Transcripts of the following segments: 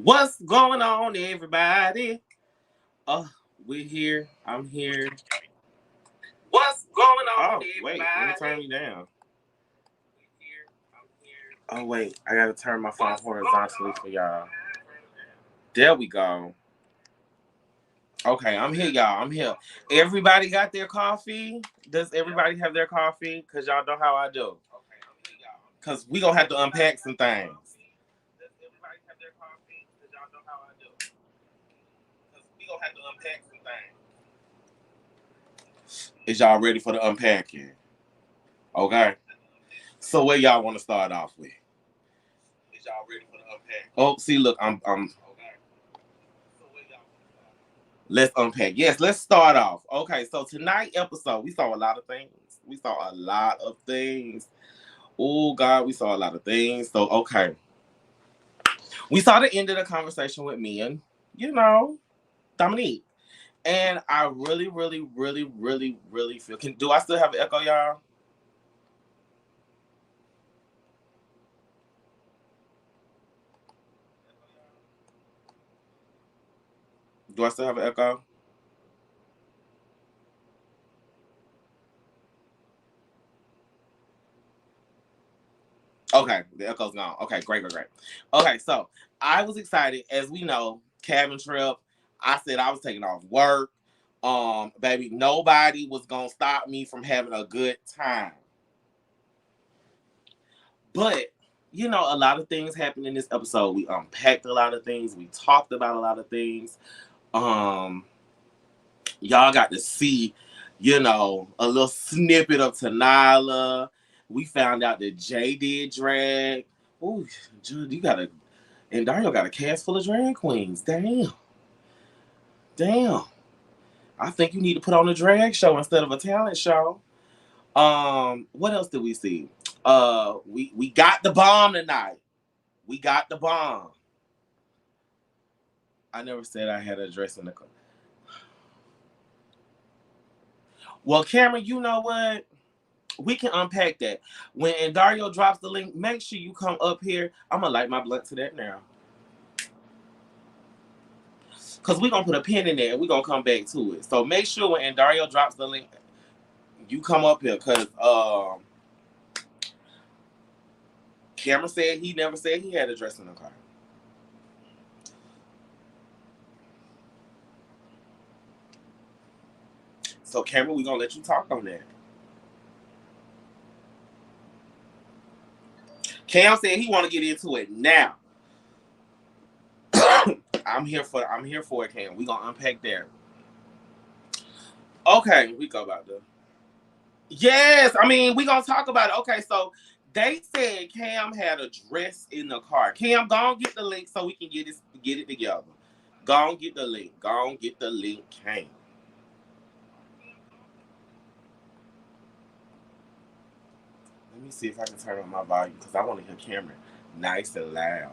What's going on, everybody? We're here. I'm here. What's going on, everybody? Wait, let me turn you down. Oh, wait. I got to turn my phone horizontally for y'all. There we go. Okay, I'm here, y'all. I'm here. Everybody got their coffee? Does everybody have their coffee? Because y'all know how I do. Because we going to have to unpack some things. Does everybody have their coffee? Because y'all know how I do. Because we going to have to unpack some things. Is y'all ready for the unpacking? Okay. So where y'all want to start off with? Is y'all ready for the unpacking? Oh, see, look, I'm okay. So where y'all want to start? Let's unpack. Yes, let's start off. Okay, so tonight's episode, we saw a lot of things. Oh, God, we saw a lot of things. So, okay. We saw the end of the conversation with me and, Dominique. And I really, really, really, really, really feel... do I still have an echo, y'all? Do I still have an echo? Okay, the echo's gone. Okay, great. Okay, so I was excited. As we know, cabin trip. I said I was taking off work. Baby, nobody was gonna stop me from having a good time. But a lot of things happened in this episode. We unpacked a lot of things. We talked about a lot of things. Y'all got to see, a little snippet of Tanila. We found out that Jae did drag. Ooh, Jude, and Dario got a cast full of drag queens. Damn. I think you need to put on a drag show instead of a talent show. What else did we see? We got the bomb tonight. We got the bomb. I never said I had a dress in the car. Well, Cameron, you know what? We can unpack that. When Dario drops the link, make sure you come up here. I'm going to light my blunt to that now. Because we're going to put a pin in there and we're going to come back to it. So make sure when Dario drops the link, you come up here. Because Cameron said he never said he had a dress in the car. So, Cameron, we're going to let you talk on that. Cam said he want to get into it now. I'm here for it, Cam. We're going to unpack there. Okay, we go about that. Yes, we're going to talk about it. Okay, so they said Cam had a dress in the car. Cam, go on get the link so we can get it together. Go on get the link. Go on get the link, Cam. Let me see if I can turn up my volume because I want to hear Cameron nice and loud.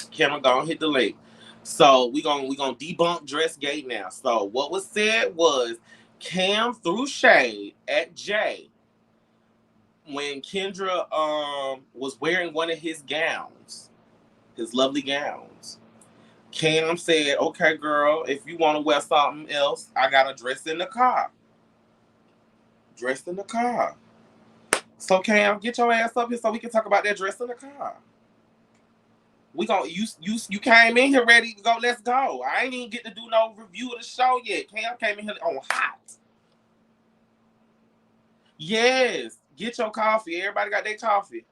Cameron, go on hit the link. So we gonna debunk Dressgate now. So what was said was Cam threw shade at Jae when Kendra was wearing one of his gowns, his lovely gowns. Cam said, "Okay, girl, if you want to wear something else, I got a dress in the car." Dressed in the car. So Cam, get your ass up here so we can talk about that dress in the car. We gonna you came in here ready to go. Let's go. I ain't even get to do no review of the show yet. Cam came in here on hot. Yes, get your coffee. Everybody got their coffee.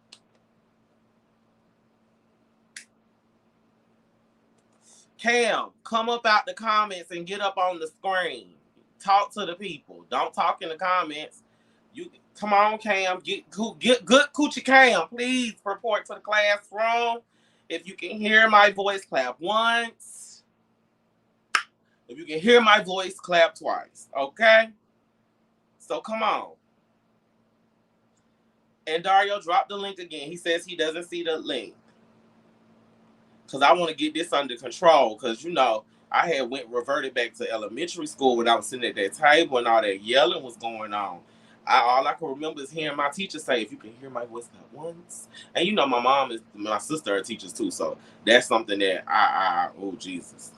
Cam, come up out the comments and get up on the screen. Talk to the people. Don't talk in the comments. You come on, Cam. Get good coochie Cam. Please report to the classroom. If you can hear my voice, clap once. If you can hear my voice, clap twice. Okay? So come on. And Dario dropped the link again. He says he doesn't see the link. Because I want to get this under control. Because, I had reverted back to elementary school when I was sitting at that table and all that yelling was going on. All I can remember is hearing my teacher say, "If you can hear my voice not once," and you know, my sister are teachers too, so that's something that oh Jesus.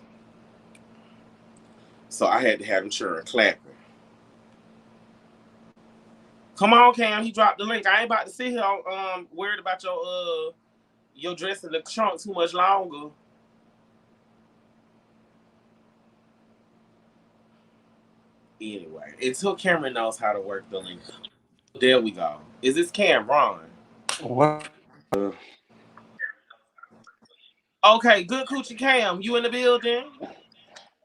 So I had to have them children clapping. Come on, Cam, he dropped the link. I ain't about to sit here worried about your dress in the trunk too much longer. Anyway, until Cameron knows how to work the link. There we go. Is this Cameron? What? Okay, good coochie Cam. You in the building?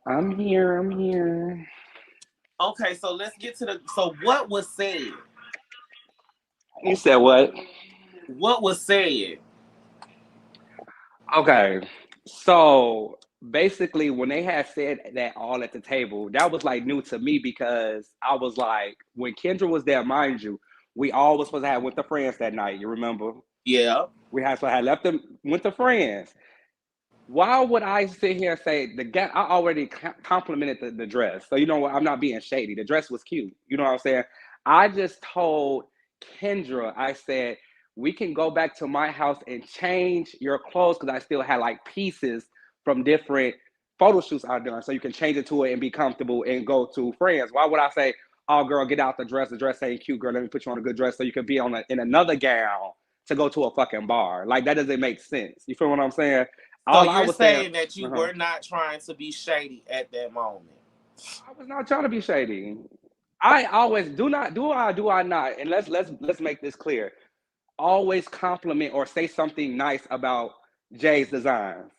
I'm here. I'm here. Okay, so let's get to so what was said? You said what? What was said? Okay. So basically, when they had said that all at the table, that was like new to me because I was like, when Kendra was there, mind you, we all was supposed to have went to friends that night. You remember? Yeah. Had left them, went to friends. Why would I sit here and say I already complimented the dress? So you know what? I'm not being shady. The dress was cute. You know what I'm saying? I just told Kendra, I said, we can go back to my house and change your clothes because I still had like pieces from different photo shoots I've done. So you can change it to it and be comfortable and go to friends. Why would I say, oh girl, get out the dress. The dress ain't cute, girl. Let me put you on a good dress so you can be in another gown to go to a fucking bar. Like that doesn't make sense. You feel what I'm saying? So you're saying that you were not trying to be shady at that moment. I was not trying to be shady. I always do I not? And let's make this clear. Always compliment or say something nice about Jay's designs.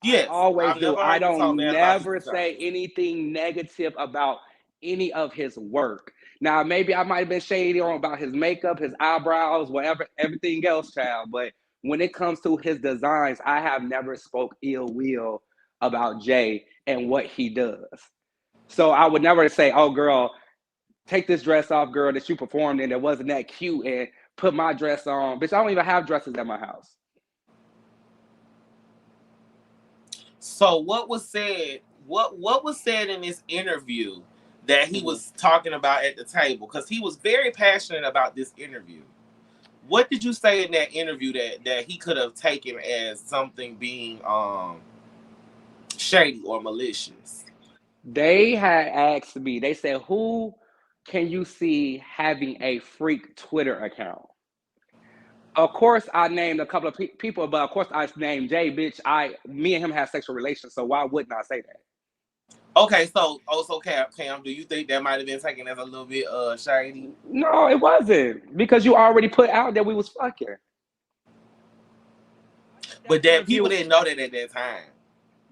Yes, I always do. I don't never say anything negative about any of his work. Now maybe I might have been shady on about his makeup, his eyebrows, whatever, everything else, child. But when it comes to his designs, I have never spoke ill will about Jay and what he does. So I would never say, "Oh, girl, take this dress off, girl, that you performed in that wasn't that cute, and put my dress on." Bitch, I don't even have dresses at my house. So what was said? What was said in this interview that he was talking about at the table? Because he was very passionate about this interview. What did you say in that interview that he could have taken as something being shady or malicious? They had asked me, they said, who can you see having a freak Twitter account? Of course, I named a couple of people, but of course, I named Jay. Bitch, me and him have sexual relations, so why wouldn't I say that? Okay, so Cam, do you think that might have been taken as a little bit shady? No, it wasn't, because you already put out that we was fucking. But that people didn't know that at that time.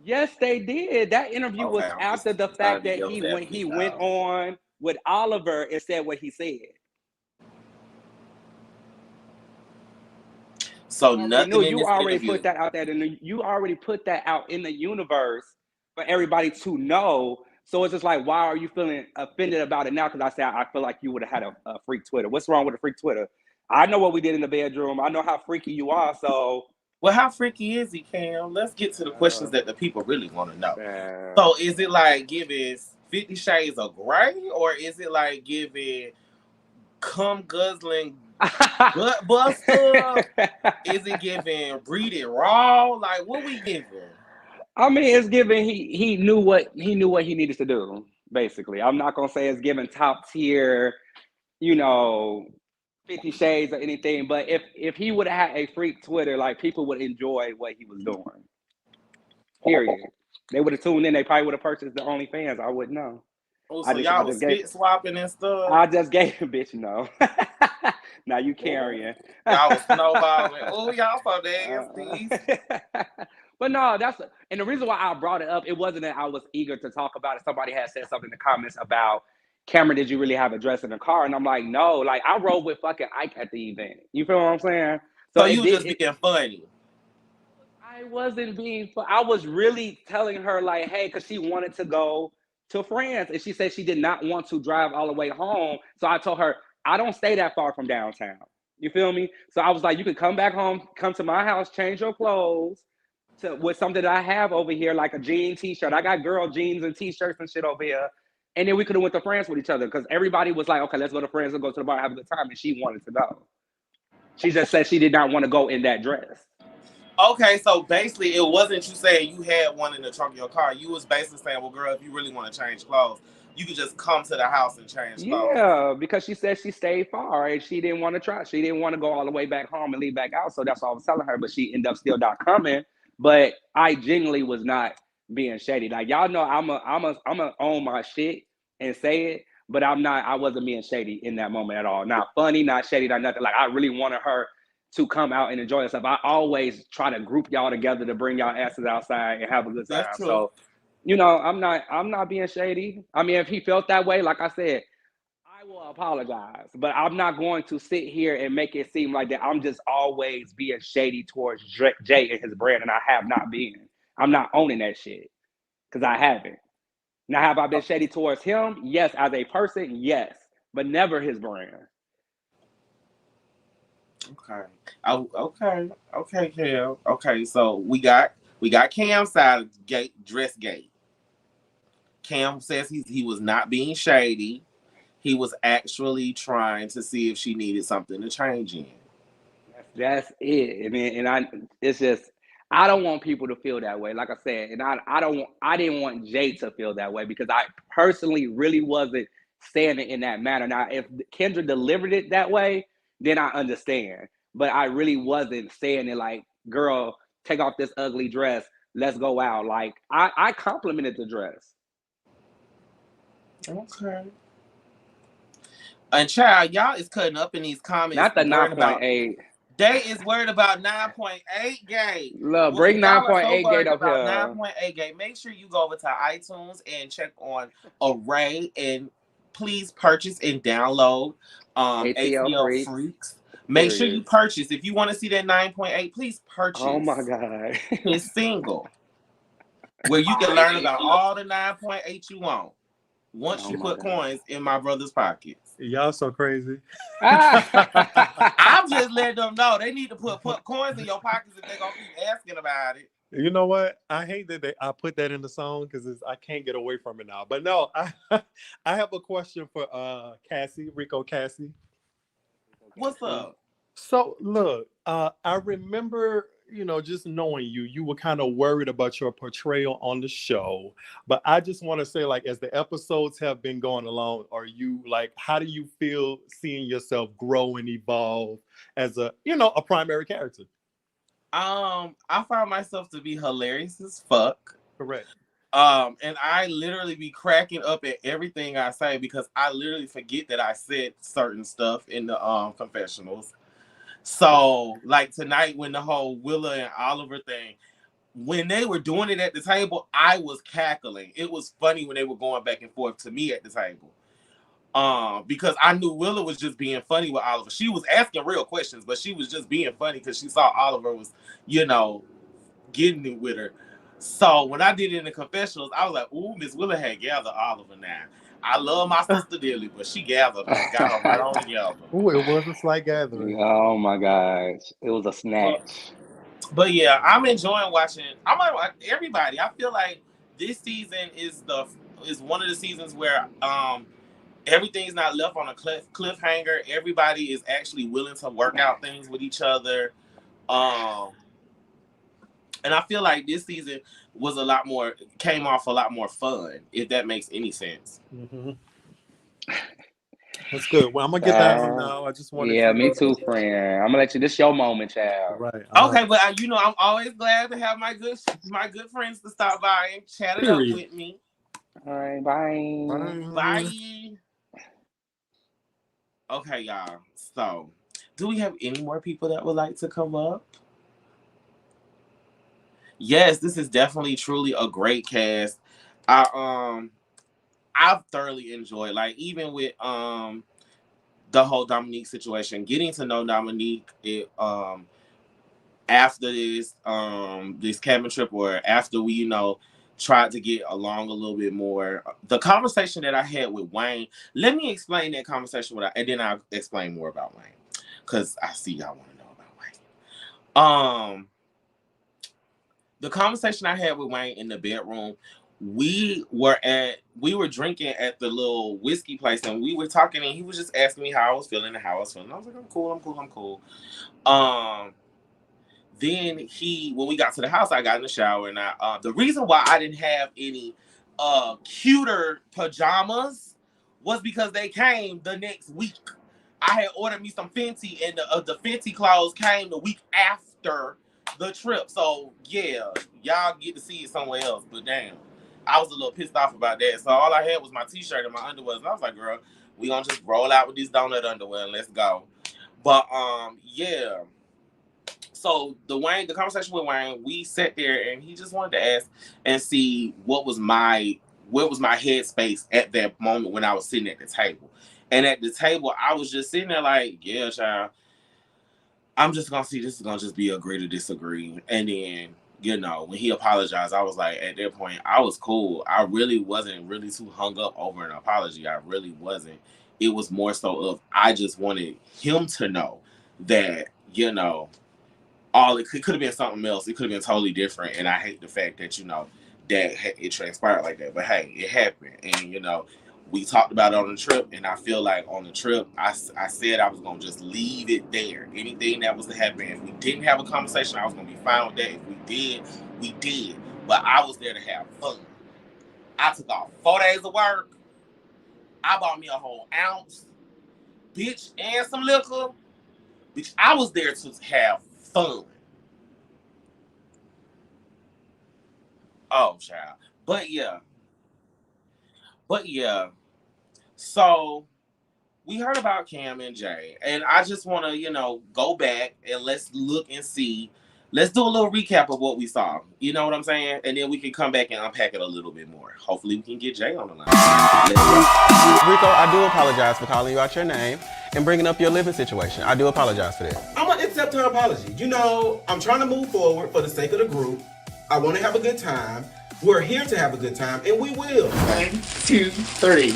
Yes, they did. That interview was after the fact that when he went on with Oliver and said what he said. So nothing. You already put that out there, and you already put that out in the universe for everybody to know. So it's just like, why are you feeling offended about it now? Because I said I feel like you would have had a freak Twitter. What's wrong with a freak Twitter? I know what we did in the bedroom. I know how freaky you are. So, well, how freaky is he, Cam? Let's get to the questions that the people really want to know. So, is it like giving 50 Shades of Grey, or is it like giving cum guzzling gut buster? Is it giving breed it raw? Like, what we giving? I mean, it's giving he knew what he needed to do. Basically, I'm not gonna say it's giving top tier, 50 Shades or anything. But if he would have had a freak Twitter, like people would enjoy what he was doing. Period. They would have tuned in. They probably would have purchased the OnlyFans. I wouldn't know. Oh, so y'all was spit swapping and stuff? I just gave him, bitch, no. Now you carrying. Y'all was snowballing. Oh, y'all so nasty. But no, and the reason why I brought it up, it wasn't that I was eager to talk about it. Somebody had said something in the comments about, Cameron, did you really have a dress in the car? And I'm like, no, like I rode with fucking Ike at the event. You feel what I'm saying? So you just being funny. I wasn't being funny. I was really telling her like, hey, because she wanted to go to friends. And she said she did not want to drive all the way home. So I told her, I don't stay that far from downtown. You feel me? So I was like, you could come back home, come to my house, change your clothes with something that I have over here, like a jean t-shirt. I got girl jeans and t-shirts and shit over here. And then we could have went to France with each other because everybody was like, okay, let's go to France and go to the bar and have a good time. And she wanted to go. She just said she did not want to go in that dress. Okay, so basically, it wasn't you saying you had one in the trunk of your car. You was basically saying, well, girl, if you really want to change clothes, you could just come to the house and change clothes. Yeah, because she said she stayed far and she didn't want to try. She didn't want to go all the way back home and leave back out. So that's what I was telling her. But she ended up still not coming. But I genuinely was not being shady. Like y'all know, I'm a own my shit and say it. But I wasn't being shady in that moment at all. Not funny, not shady, not nothing. Like I really wanted her to come out and enjoy herself. I always try to group y'all together to bring y'all asses outside and have a good time. That's true. So, you know, I'm not being shady. I mean, if he felt that way, like I said, I will apologize. But I'm not going to sit here and make it seem like that I'm just always being shady towards Jay and his brand, and I have not been. I'm not owning that shit because I haven't. Now, have I been shady towards him? Yes. As a person, yes, but never his brand. Okay, Cam. Okay, so we got Cam's side of dress gate. Cam says he was not being shady. He was actually trying to see if she needed something to change in. That's it. It's just I don't want people to feel that way. Like I said, and I didn't want Jay to feel that way because I personally really wasn't saying it in that manner. Now, if Kendra delivered it that way, then I understand. But I really wasn't saying it like, girl, take off this ugly dress. Let's go out. Like I complimented the dress. Okay. And child, y'all is cutting up in these comments. Not the 9.8. They is worried about 9.8 gate. Look, bring 9.8 gate up here. 9.8 gate. Make sure you go over to iTunes and check on Array and please purchase and download ATL Freaks. Make sure you purchase. If you want to see that 9.8, please purchase. Oh my God. His single. Where you can learn about all the 9.8 you want. Once you put coins in my brother's pockets. Y'all so crazy. I'm just letting them know they need to put coins in your pockets if they're gonna keep asking about it. You know what? I hate that I put that in the song because I can't get away from it now. But no, I have a question for Cassie, Rico Cassie. What's up? So look, I remember, just knowing you were kind of worried about your portrayal on the show. But I just want to say, like, as the episodes have been going along, are you like, how do you feel seeing yourself grow and evolve as a primary character? I found myself to be hilarious as fuck. Correct. And I literally be cracking up at everything I say because I literally forget that I said certain stuff in the confessionals. So, like tonight, when the whole Willa and Oliver thing, when they were doing it at the table, I was cackling. It was funny when they were going back and forth to me at the table. Because I knew Willa was just being funny with Oliver. She was asking real questions, but she was just being funny because she saw Oliver was, getting it with her. So when I did it in the confessionals, I was like, ooh, Miss Willa had gathered Oliver now. I love my sister dearly, but she gathered her, got her right on together. Ooh, it was a slight gathering. Oh my gosh. It was a snatch. But yeah, I'm enjoying watching. I'm like everybody. I feel like this season is one of the seasons where everything's not left on a cliffhanger. Everybody is actually willing to work out things with each other. And I feel like this season was came off a lot more fun, if that makes any sense. Mm-hmm. That's good. Well, I'm gonna get that on now. I just want to. Yeah, me too, friend. I'm gonna let you. This your moment, child. Right. Okay, but I'm always glad to have my good friends to stop by and chat it up with me. All right, bye. Bye. Okay, y'all. So, do we have any more people that would like to come up? Yes, this is definitely truly a great cast. I've thoroughly enjoyed, like, even with the whole Dominique situation, getting to know Dominique after this cabin trip, or after we tried to get along a little bit more. The conversation that I had with Wayne, let me explain that conversation and then I'll explain more about Wayne, because I see y'all want to know about Wayne. The conversation I had with Wayne in the bedroom we were drinking at the little whiskey place, and we were talking, and he was just asking me how I was feeling and how I was feeling. I was like, I'm cool. Then when we got to the house, I got in the shower, and the reason why I didn't have any cuter pajamas was because they came the next week. I had ordered me some Fenty, and the Fenty clothes came the week after the trip. So yeah, y'all get to see it somewhere else. But damn, I was a little pissed off about that. So all I had was my t-shirt and my underwear. And I was like, girl, we gonna just roll out with these donut underwear and let's go. But yeah. So the conversation with Wayne, we sat there and he just wanted to ask and see what was my headspace at that moment when I was sitting at the table. And at the table, I was just sitting there like, yeah, child, I'm just gonna see this is gonna just be agree to disagree. And then, you know, when he apologized, I was like, at that point, I was cool. I really wasn't really too hung up over an apology. I really wasn't. It was more so of I just wanted him to know that, you know, it could have been something else. It could have been totally different. And I hate the fact that, you know, that it transpired like that. But hey, it happened. And, you know, we talked about it on the trip. And I feel like on the trip, I said I was going to just leave it there. Anything that was to happen. If we didn't have a conversation, I was going to be fine with that. If we did, we did. But I was there to have fun. I took off 4 days of work. I bought me a whole ounce, bitch, and some liquor. Bitch, I was there to have fun. Oh, child. But yeah. So we heard about Cam and Jae, and I just want to, you know, go back and let's look and see. Let's do a little recap of what we saw. You know what I'm saying? And then we can come back and unpack it a little bit more. Hopefully we can get Jae on the line. Rico, I do apologize for calling you out your name and bringing up your living situation. I do apologize for that. I'm going to accept her apology. You know, I'm trying to move forward for the sake of the group. I want to have a good time. We're here to have a good time, and we will. 1, 2, 3.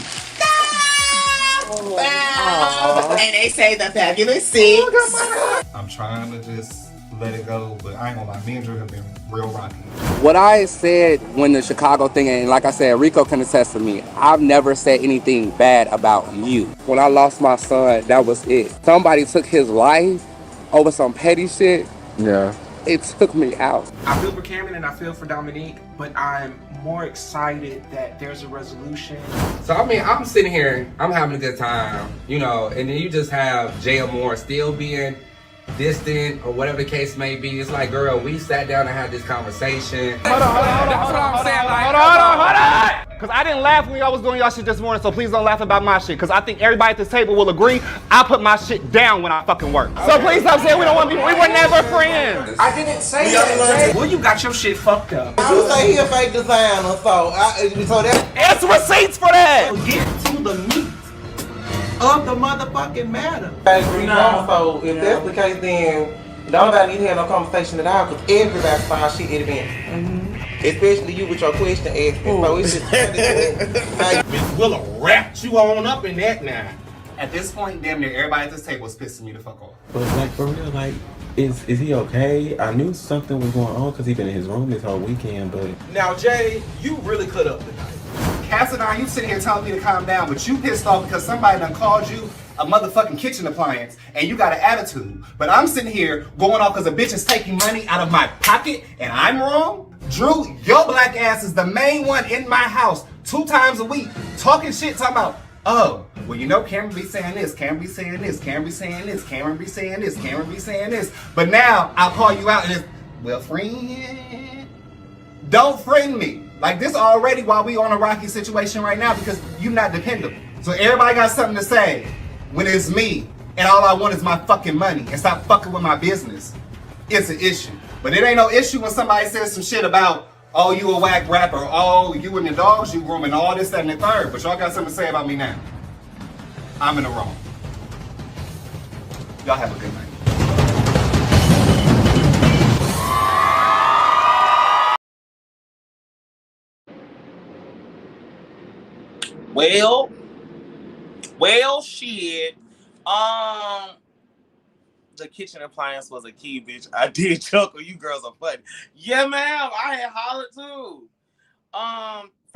And they say the fabulous 6. I'm trying to just let it go, but I ain't gonna lie, me and Drew have been real rocky. What I said when the Chicago thing, and like I said, Rico can attest to me, I've never said anything bad about you. When I lost my son, that was it. Somebody took his life over some petty shit. Yeah. It took me out. I feel for Cameron and I feel for Dominique, but I'm more excited that there's a resolution. So I mean, I'm sitting here, I'm having a good time, you know, and then you just have Jae Amour still being distant or whatever the case may be. It's like, girl, we sat down and had this conversation. Hold on. Because I didn't laugh when y'all was doing y'all shit this morning, so please don't laugh about my shit. Because I think everybody at this table will agree, I put my shit down when I fucking work. So please stop saying we don't want to be, we were never friends. I didn't say that. Well, you got your shit fucked up. I would say he a fake designer, so It's receipts for that. Get to the meat of the motherfucking matter. So if that's the case, then nobody need to have no conversation at all, because everybody saw shit at event. Especially you with your question asking. So it's just Miss Willa wrapped you on up in that now. At this point, damn near everybody at this table was pissing me the fuck off. But like for real, like, is he okay? I knew something was going on because he been in his room this whole weekend, but... Now, Jae, you really cut up tonight. Cassadine, you sitting here telling me to calm down, but you pissed off because somebody done called you a motherfucking kitchen appliance and you got an attitude. But I'm sitting here going off because a bitch is taking money out of my pocket and I'm wrong? Drew, your black ass is the main one in my house 2 times a week talking shit, talking about, oh, well, you know, Cameron be saying this, Cameron be saying this, Cameron be saying this, Cameron be saying this, Cameron be saying this. But now I'll call you out and it's, well, friend, don't friend me. Like this already while we on a rocky situation right now because you're not dependable. So everybody got something to say when it's me and all I want is my fucking money and stop fucking with my business. It's an issue. But it ain't no issue when somebody says some shit about, oh, you a whack rapper, oh, you in the dogs you grooming, all this, that, and the third. But y'all got something to say about me now. I'm in the wrong. Y'all have a good night. Well, shit. The kitchen appliance was a key, bitch. I did chuckle. You girls are funny. Yeah, ma'am. I had hollered too.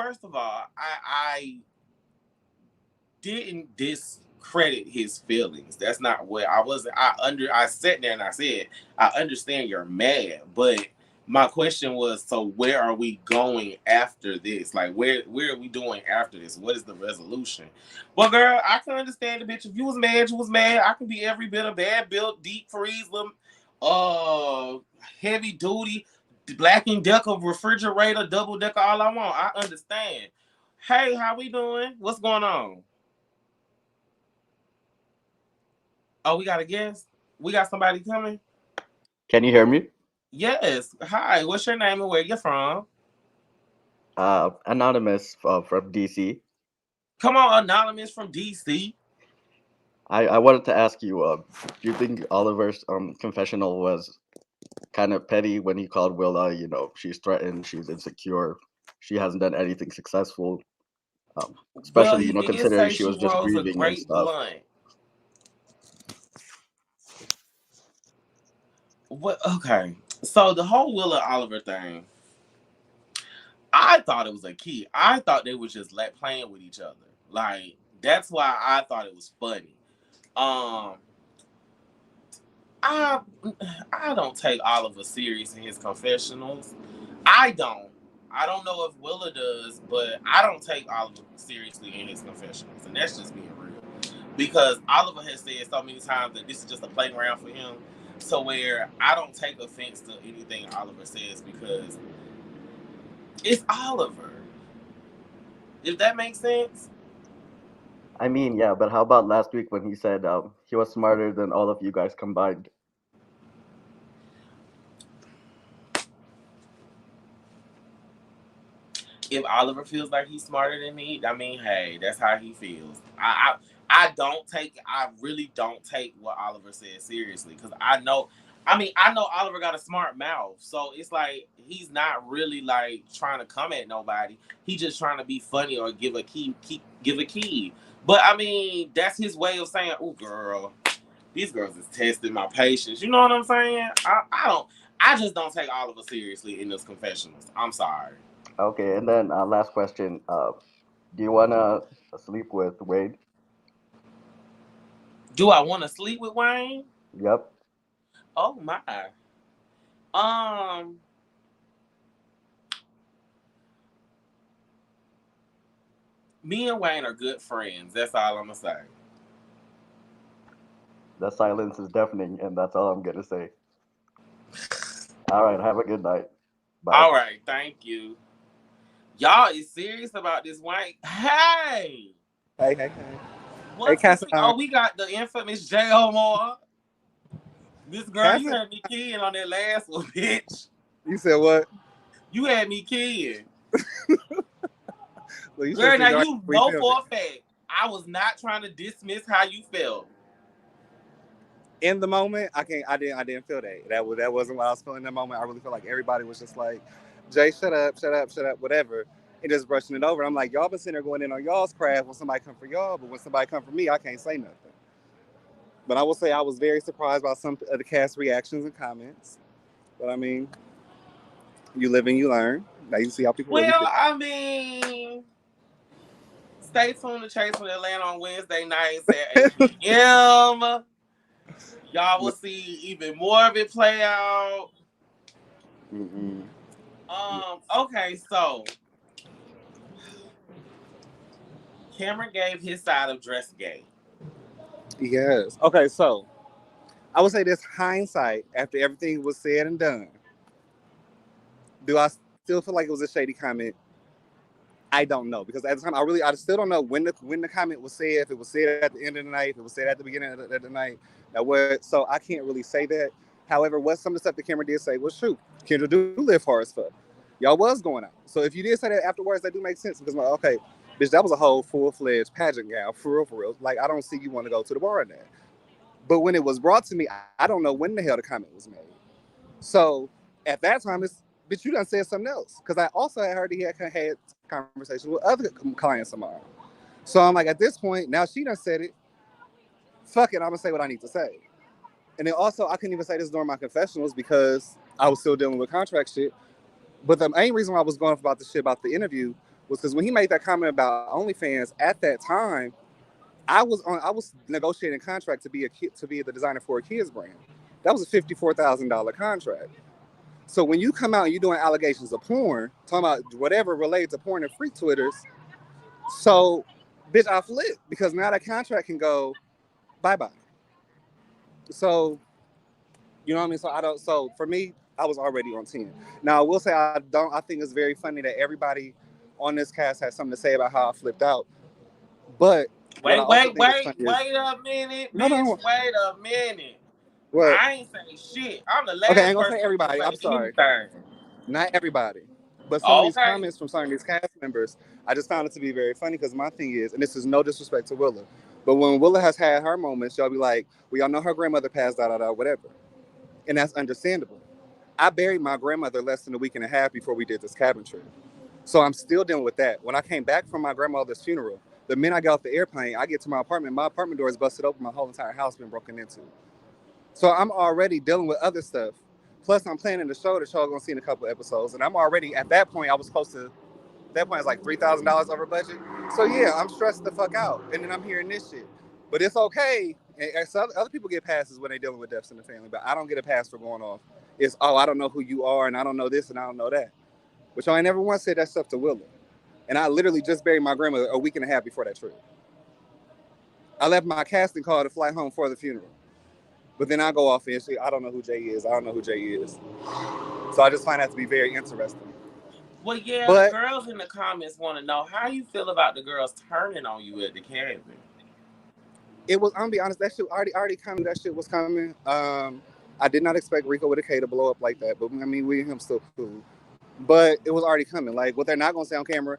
first of all, I didn't discredit his feelings. That's not what I was. I sat there and I said, I understand you're mad, but my question was, so where are we going after this? Like, where are we doing after this? What is the resolution? Well, girl, I can understand the bitch. If you was mad, you was mad. I can be every bit of bad built, deep freeze them, heavy duty, Black and Decker refrigerator, double decker, all I want. I understand. Hey, how we doing? What's going on? Oh, we got a guest? We got somebody coming? Can you hear me? Yes. Hi, what's your name and where you from? Anonymous from DC. Come on, Anonymous from DC. I wanted to ask you, do you think Oliver's confessional was kind of petty when he called Willa, she's threatened, she's insecure, she hasn't done anything successful, especially, Well, he did considering say she was she just rose a grieving and great stuff. blunt. What? Okay. So the whole Willa Oliver thing, I thought it was a key. I thought they were just playing with each other. Like, that's why I thought it was funny. I don't take Oliver serious in his confessionals. I don't know if Willa does, but I don't take Oliver seriously in his confessionals, and that's just being real. Because Oliver has said so many times that this is just a playground for him, so where I don't take offense to anything Oliver says because it's Oliver. If that makes sense. I mean, yeah, but how about last week when he said he was smarter than all of you guys combined? If Oliver feels like he's smarter than me, I mean, hey, that's how he feels. I really don't take what Oliver says seriously because I know Oliver got a smart mouth, so it's like he's not really like trying to come at nobody. He's just trying to be funny or give a key. But I mean, that's his way of saying, "Oh, girl, these girls is testing my patience." You know what I'm saying? I just don't take Oliver seriously in those confessionals. I'm sorry. Okay, and then last question. Do you want to sleep with Wade? Do I want to sleep with Wayne? Yep. Oh my. Me and Wayne are good friends. That's all I'm gonna say. The silence is deafening, and that's all I'm gonna say. All right, have a good night. Bye. All right, thank you. Y'all is serious about this Wayne. Hey. Hey. What's oh, we got the infamous Jae Amour. This girl, you had me keying on that last one, bitch. You said what? You had me keying. Well, girl, now you know for a fact I was not trying to dismiss how you felt. In the moment, I didn't feel that. That wasn't what I was feeling in that moment. I really felt like everybody was just like, Jay, shut up, whatever. And just brushing it over. I'm like, y'all been sitting there going in on y'all's craft when somebody come for y'all, but when somebody come for me, I can't say nothing. But I will say I was very surprised by some of the cast reactions and comments. But I mean, you live and you learn. Now you see how people really feel. I mean, stay tuned to Chase from Atlanta on Wednesday nights at 8 p.m. Y'all will see even more of it play out. Mm-hmm. Okay, so Cameron gave his side of Dressgate. Yes. Okay, so I would say this hindsight, after everything was said and done, do I still feel like it was a shady comment? I don't know, because at the time I still don't know when the comment was said, if it was said at the end of the night, if it was said at the beginning of the night. So I can't really say that. However, what some of the stuff that Cameron did say was true. Kendra do live hard as fuck. Y'all was going out. So if you did say that afterwards, that do make sense, because okay, bitch, that was a whole full-fledged pageant gown, for real. Like, I don't see you want to go to the bar in that. But when it was brought to me, I don't know when the hell the comment was made. So at that time, bitch, you done said something else. Because I also had heard he had conversations with other clients of mine. So I'm like, at this point, now she done said it. Fuck it, I'm going to say what I need to say. And then also, I couldn't even say this during my confessionals because I was still dealing with contract shit. But the main reason why I was going about the shit about the interview was because when he made that comment about OnlyFans, at that time, I was negotiating a contract to be the designer for a kids brand. That was a $54,000 contract. So when you come out and you're doing allegations of porn, talking about whatever related to porn and freak Twitters, so bitch, I flipped because now that contract can go bye-bye. So, you know what I mean? So for me, I was already on 10. Now I will say I think it's very funny that everybody on this cast has something to say about how I flipped out. But wait a minute, bitch. Wait a minute. What? I ain't saying shit. I'm the last Okay, I ain't gonna person say everybody. to I'm say sorry. anything. Not everybody. But some of these comments from some of these cast members, I just found it to be very funny because my thing is, and this is no disrespect to Willa, but when Willa has had her moments, y'all be like, we all know her grandmother passed, whatever. And that's understandable. I buried my grandmother less than a week and a half before we did this cabin trip. So I'm still dealing with that. When I came back from my grandmother's funeral, the minute I got off the airplane, I get to my apartment door is busted open, my whole entire house been broken into. So I'm already dealing with other stuff. Plus, I'm planning the show that y'all gonna see in a couple episodes. And I'm already, at that point, I was close to, at that point, it's like $3,000 over budget. So yeah, I'm stressed the fuck out. And then I'm hearing this shit. But it's okay. And so other people get passes when they're dealing with deaths in the family. But I don't get a pass for going off. It's, I don't know who you are, and I don't know this, and I don't know that. Which I ain't never once said that stuff to Willa. And I literally just buried my grandmother a week and a half before that trip. I left my casting call to fly home for the funeral. But then I go off and say, I don't know who Jay is. I don't know who Jay is. So I just find that to be very interesting. Well, yeah, the girls in the comments want to know how you feel about the girls turning on you at the cabin. It was, I'm gonna be honest, that shit already coming. That shit was coming. I did not expect Riko With A K to blow up like that. But I mean, we and him still cool. But it was already coming. Like, what they're not gonna say on camera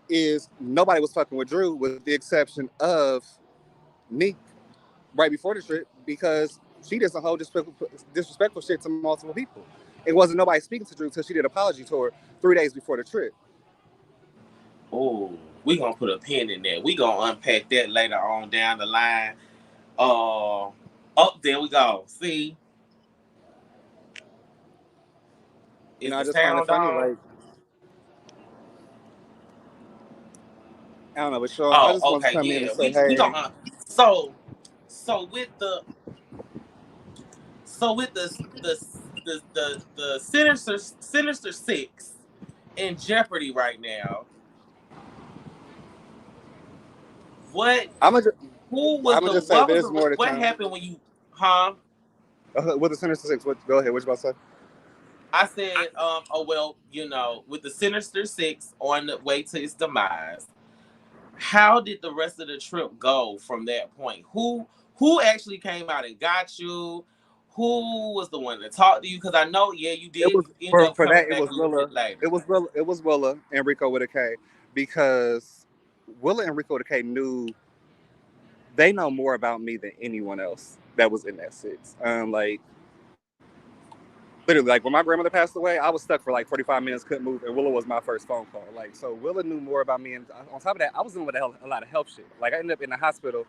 is nobody was fucking with Drew, with the exception of Nick right before the trip, because she did some whole disrespectful shit to multiple people. It wasn't nobody speaking to Drew until she did an apology tour 3 days before the trip. Oh, we gonna put a pin in that. We gonna unpack that later on down the line. Oh, there we go. See, You know, I just find it funny, like, I don't know, but sure, I just want to come in and say, hey. So with the Sinister Six in jeopardy right now. What happened when you with the Sinister Six? Go ahead, what you about to say? I said, with the Sinister Six on the way to its demise, how did the rest of the trip go from that point? Who actually came out and got you? Who was the one that talked to you? Because I know, you did. It was Willa and Riko With A K, because Willa and Riko With A K they know more about me than anyone else that was in that six. Literally, like when my grandmother passed away, I was stuck for like 45 minutes, couldn't move, and Willa was my first phone call. Like, so Willa knew more about me, and on top of that, I was dealing with a lot of health shit. Like, I ended up in the hospital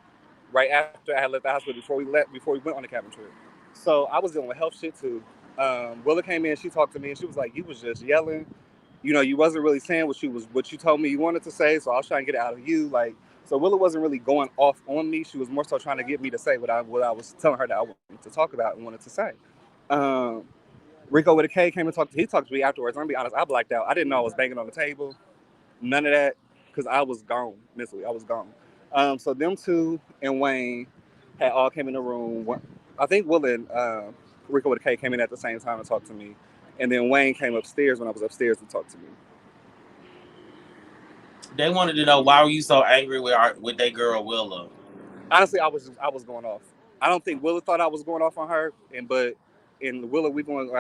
right after I had left the hospital before we went on the cabin trip. So I was dealing with health shit too. Willa came in, she talked to me, and she was like, "You was just yelling. You know, you wasn't really saying what you told me you wanted to say. So I was trying to get it out of you." Like, so Willa wasn't really going off on me. She was more so trying to get me to say what I was telling her that I wanted to talk about and wanted to say. Riko With A K came and talked to me afterwards. I'm gonna be honest, I blacked out. I didn't know I was banging on the table. None of that, because I was gone mentally. I was gone. So them two and Wayne had all came in the room. I think Willa and Riko With A K came in at the same time to talk to me. And then Wayne came upstairs when I was upstairs to talk to me. They wanted to know, why were you so angry with that girl Willa? Honestly, I was going off. I don't think Willa thought I was going off on her, but in Willa,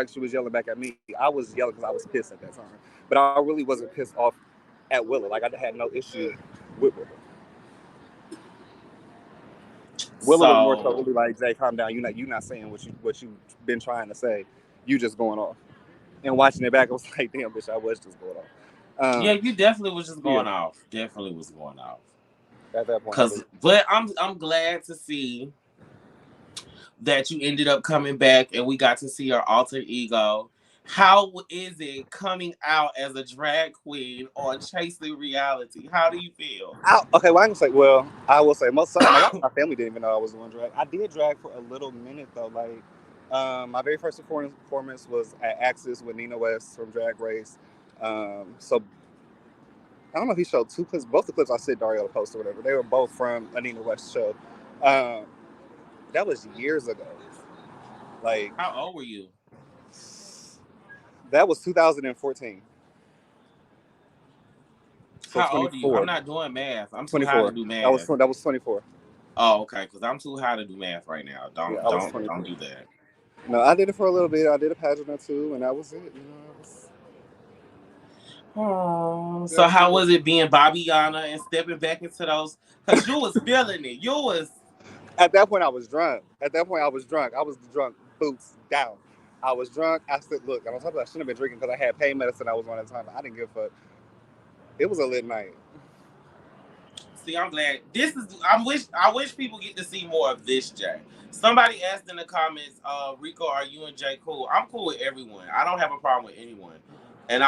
she was yelling back at me. I was yelling because I was pissed at that time. But I really wasn't pissed off at Willa. Like, I had no issue with Willa. Willa was more so really like, "Jay, calm down. You're not saying what you've been trying to say. You just going off." And watching it back, I was like, "Damn, bitch, I was just going off." You definitely was just going off. Definitely was going off. At that point. But I'm glad to see that you ended up coming back and we got to see your alter ego. How is it coming out as a drag queen on Chasing Reality? How do you feel? Okay, well, I can say, well, I will say, a lot of my family didn't even know I was doing drag. I did drag for a little minute, though. Like, my very first performance was at Axis with Nina West from Drag Race. So, I don't know if he showed two clips. Both the clips I sent Dario to post or whatever. They were both from a Nina West show. That was years ago. Like, how old were you? That was 2014. So how old are you? 24. I'm not doing math. I'm too 24. high to do math. That was 24. Oh, okay. Because I'm too high to do math right now. Don't do that. No, I did it for a little bit. I did a pageant or two, and that was it. You know, so how was it being Bobbiana and stepping back into those? Because you was feeling it. You was. At that point, I was drunk. I was drunk, boots down. I was drunk. I said, look, I shouldn't have been drinking because I had pain medicine I was on at the time. I didn't give a fuck. It was a lit night. See, I'm glad. I wish people get to see more of this, Jay. Somebody asked in the comments, Rico, are you and Jay cool? I'm cool with everyone. I don't have a problem with anyone. And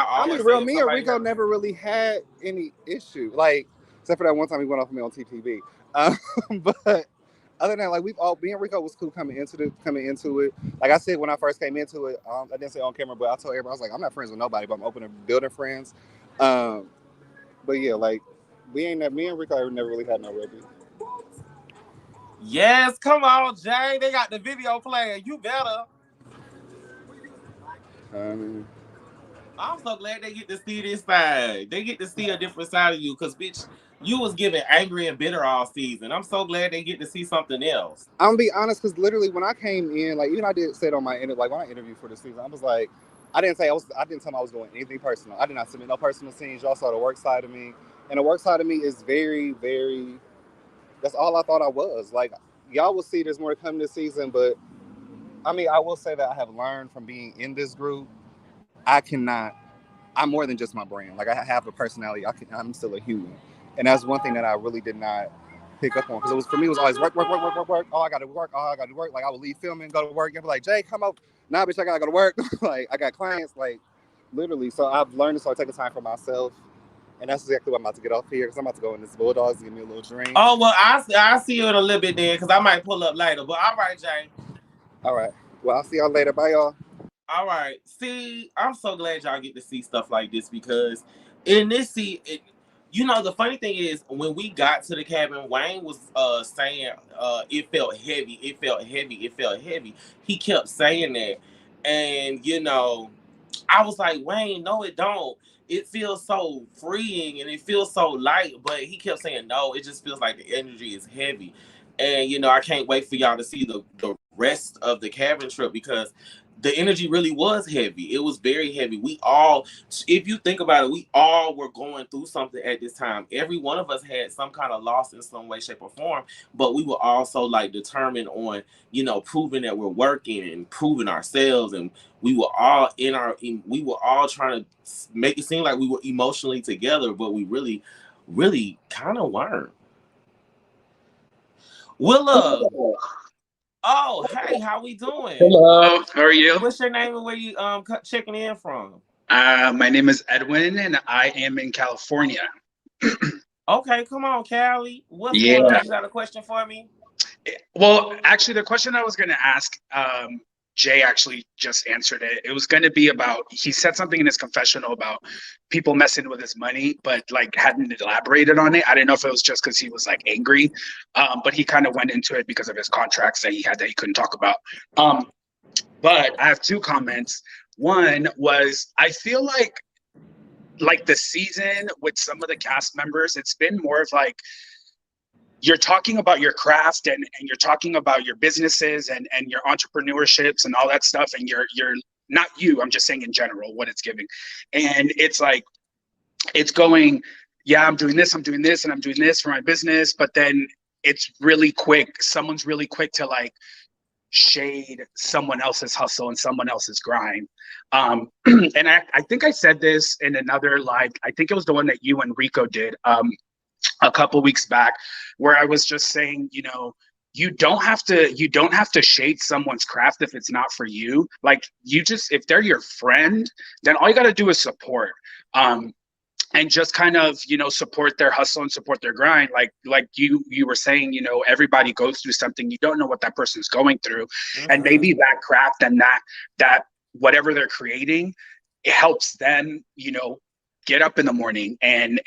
me and Rico never really had any issue, like except for that one time he went off me on TTV. But other than that, like me and Rico was cool coming into it. Like I said when I first came into it, I didn't say on camera, but I told everybody I was like, I'm not friends with nobody, but I'm open to building friends. But yeah, like me and Rico never really had no real beef. Yes, come on, Jay. They got the video playing. You better. I'm so glad they get to see this side. They get to see a different side of you, because, bitch, you was giving angry and bitter all season. I'm so glad they get to see something else. I'm gonna be honest, because literally when I came in, like even I did say it on my interview, like when I interviewed for the season, I was like, I didn't tell them I was doing anything personal. I did not submit no personal scenes. Y'all saw the work side of me, and the work side of me is very, very. That's all I thought I was. Like y'all will see, there's more to come this season, but I mean, I will say that I have learned from being in this group. I'm more than just my brand. Like I have a personality. I'm still a human, and that's one thing that I really did not pick up on, because for me it was always work. Oh, I gotta work. Like I would leave filming, go to work, and be like, Jay, come up. Nah, bitch, I gotta go to work. Like I got clients, like literally. So I've learned to start taking time for myself, and that's exactly what I'm about to get off here, because I'm about to go in this Bulldogs and give me a little drink. Oh well, I'll see you in a little bit then, because I might pull up later. But all right, Jay. All right. Well, I'll see y'all later. Bye, y'all. All right. See, I'm so glad y'all get to see stuff like this, because in this the funny thing is, when we got to the cabin, Wayne was saying it felt heavy. It felt heavy. It felt heavy. He kept saying that. And, I was like, Wayne, no, it don't. It feels so freeing and it feels so light. But he kept saying, no, it just feels like the energy is heavy. And, I can't wait for y'all to see the rest of the cabin trip, because the energy really was heavy. It was very heavy. We all, if you think about it, we all were going through something at this time. Every one of us had some kind of loss in some way, shape, or form, but we were also like determined on, proving that we're working and proving ourselves. And we were all trying to make it seem like we were emotionally together, but we really, really kind of weren't. Willa. Oh, hey, how we doing? Hello, how are you? What's your name and where you checking in from? My name is Edwin, and I am in California. Okay, come on, Callie. What's going on? You got a question for me? Well, actually, the question I was going to ask, Jay actually just answered it. It was going to be about, he said something in his confessional about people messing with his money, but like hadn't elaborated on it. I didn't know if it was just because he was like angry, but he kind of went into it because of his contracts that he had that he couldn't talk about. But I have two comments. One was, I feel like the season with some of the cast members, it's been more of like, you're talking about your craft and you're talking about your businesses and your entrepreneurships and all that stuff. And you're not you, I'm just saying in general what it's giving. And it's like, it's going, yeah, I'm doing this and I'm doing this for my business. But then it's really quick. Someone's really quick to like shade someone else's hustle and someone else's grind. And I think I said this in another live, I think it was the one that you and Rico did, a couple weeks back, where I was just saying, you don't have to shade someone's craft if it's not for you. Like, if they're your friend, then all you got to do is support. And just kind of, support their hustle and support their grind. Like you were saying, everybody goes through something. You don't know what that person's going through. Mm-hmm. And maybe that craft and that whatever they're creating, it helps them, get up in the morning and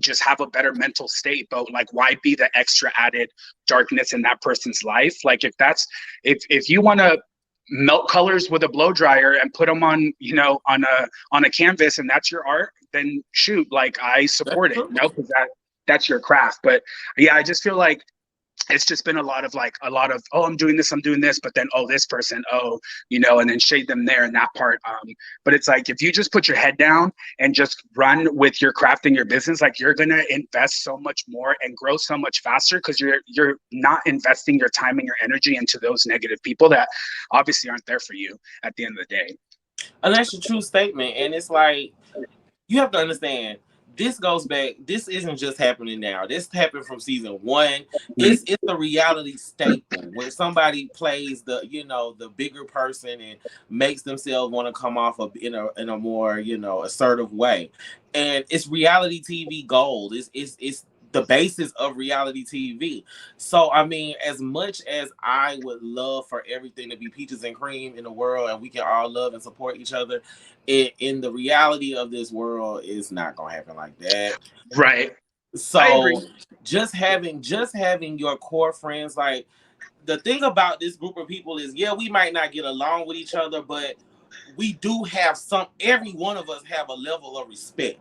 just have a better mental state. But like, why be the extra added darkness in that person's life? Like, if you want to melt colors with a blow dryer and put them on, on a canvas, and that's your art, then shoot, like, I support it, because that's your craft. But yeah, I just feel like it's just been a lot of, oh, I'm doing this, but then, oh, this person, oh, and then shade them there in that part. But it's like, if you just put your head down and just run with your craft and your business, like, you're going to invest so much more and grow so much faster, because you're not investing your time and your energy into those negative people that obviously aren't there for you at the end of the day. And that's a true statement. And it's like, you have to understand, this goes back. This isn't just happening now. This happened from season 1. It's a reality staple when somebody plays the bigger person and makes themselves want to come off in a more assertive way. And it's reality TV gold. It's the basis of reality TV. So I mean, as much as I would love for everything to be peaches and cream in the world, and we can all love and support each other, in the reality of this world, it's not gonna happen like that. Right. So just having your core friends, like, the thing about this group of people is, yeah, we might not get along with each other, but we do have every one of us have a level of respect.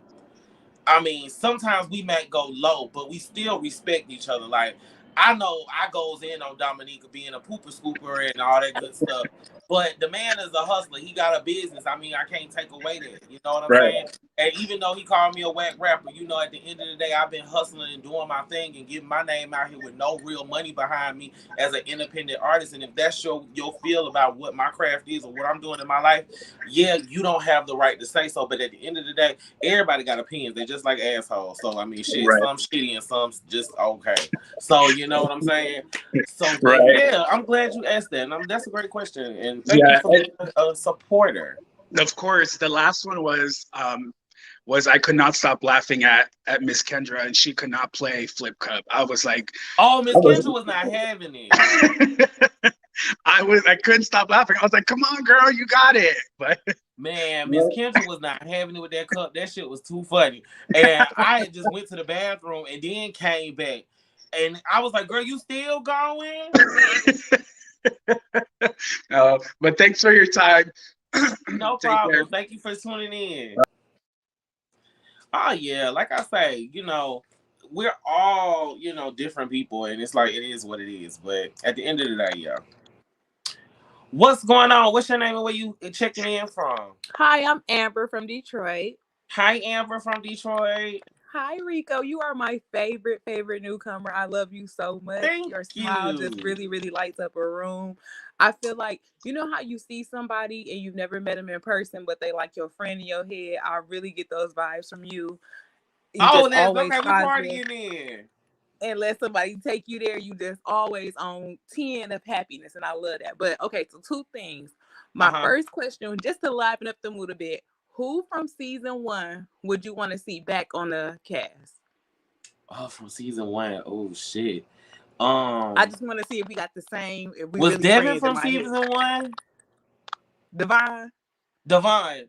I mean, sometimes we might go low, but we still respect each other. Like, I know I goes in on Dominique being a pooper scooper and all that good stuff, but the man is a hustler. He got a business. I mean, I can't take away that. You know what I'm saying? And even though he called me a whack rapper, at the end of the day, I've been hustling and doing my thing and getting my name out here with no real money behind me as an independent artist. And if that's your feel about what my craft is or what I'm doing in my life, yeah, you don't have the right to say so. But at the end of the day, everybody got opinions. They're just like assholes. So, I mean, shit, some shitty and some just okay. So, you know what I'm saying? So, yeah, I'm glad you asked that. And that's a great question. And thank you for being a supporter. Of course, the last one was I could not stop laughing at Miss Kendra, and she could not play Flip Cup. I was like, oh, Miss Kendra was not having it. I couldn't stop laughing. I was like, come on, girl, you got it. But man, Miss Kendra was not having it with that cup. That shit was too funny. And I just went to the bathroom and then came back. And I was like, girl, you still going? But thanks for your time. No problem. Thank you for tuning in. Oh yeah, like I say, we're all, different people, and it's like, it is what it is. But at the end of the day, yeah. What's going on? What's your name and where you checking in from? Hi, I'm Amber from Detroit. Hi, Amber from Detroit. Hi, Rico. You are my favorite newcomer. I love you so much. Thank Your smile just really, really lights up a room. I feel like, how you see somebody and you've never met them in person, but they like your friend in your head. I really get those vibes from you. Oh, that's okay. We're partying in. And let somebody take you there. You just always on 10 of happiness. And I love that. But okay, so 2 things. My first question, just to liven up the mood a bit. Who from season 1 would you want to see back on the cast? Oh, from season 1. Oh shit. I just want to see if we got the same. If we was really Devin from season 1? Devon.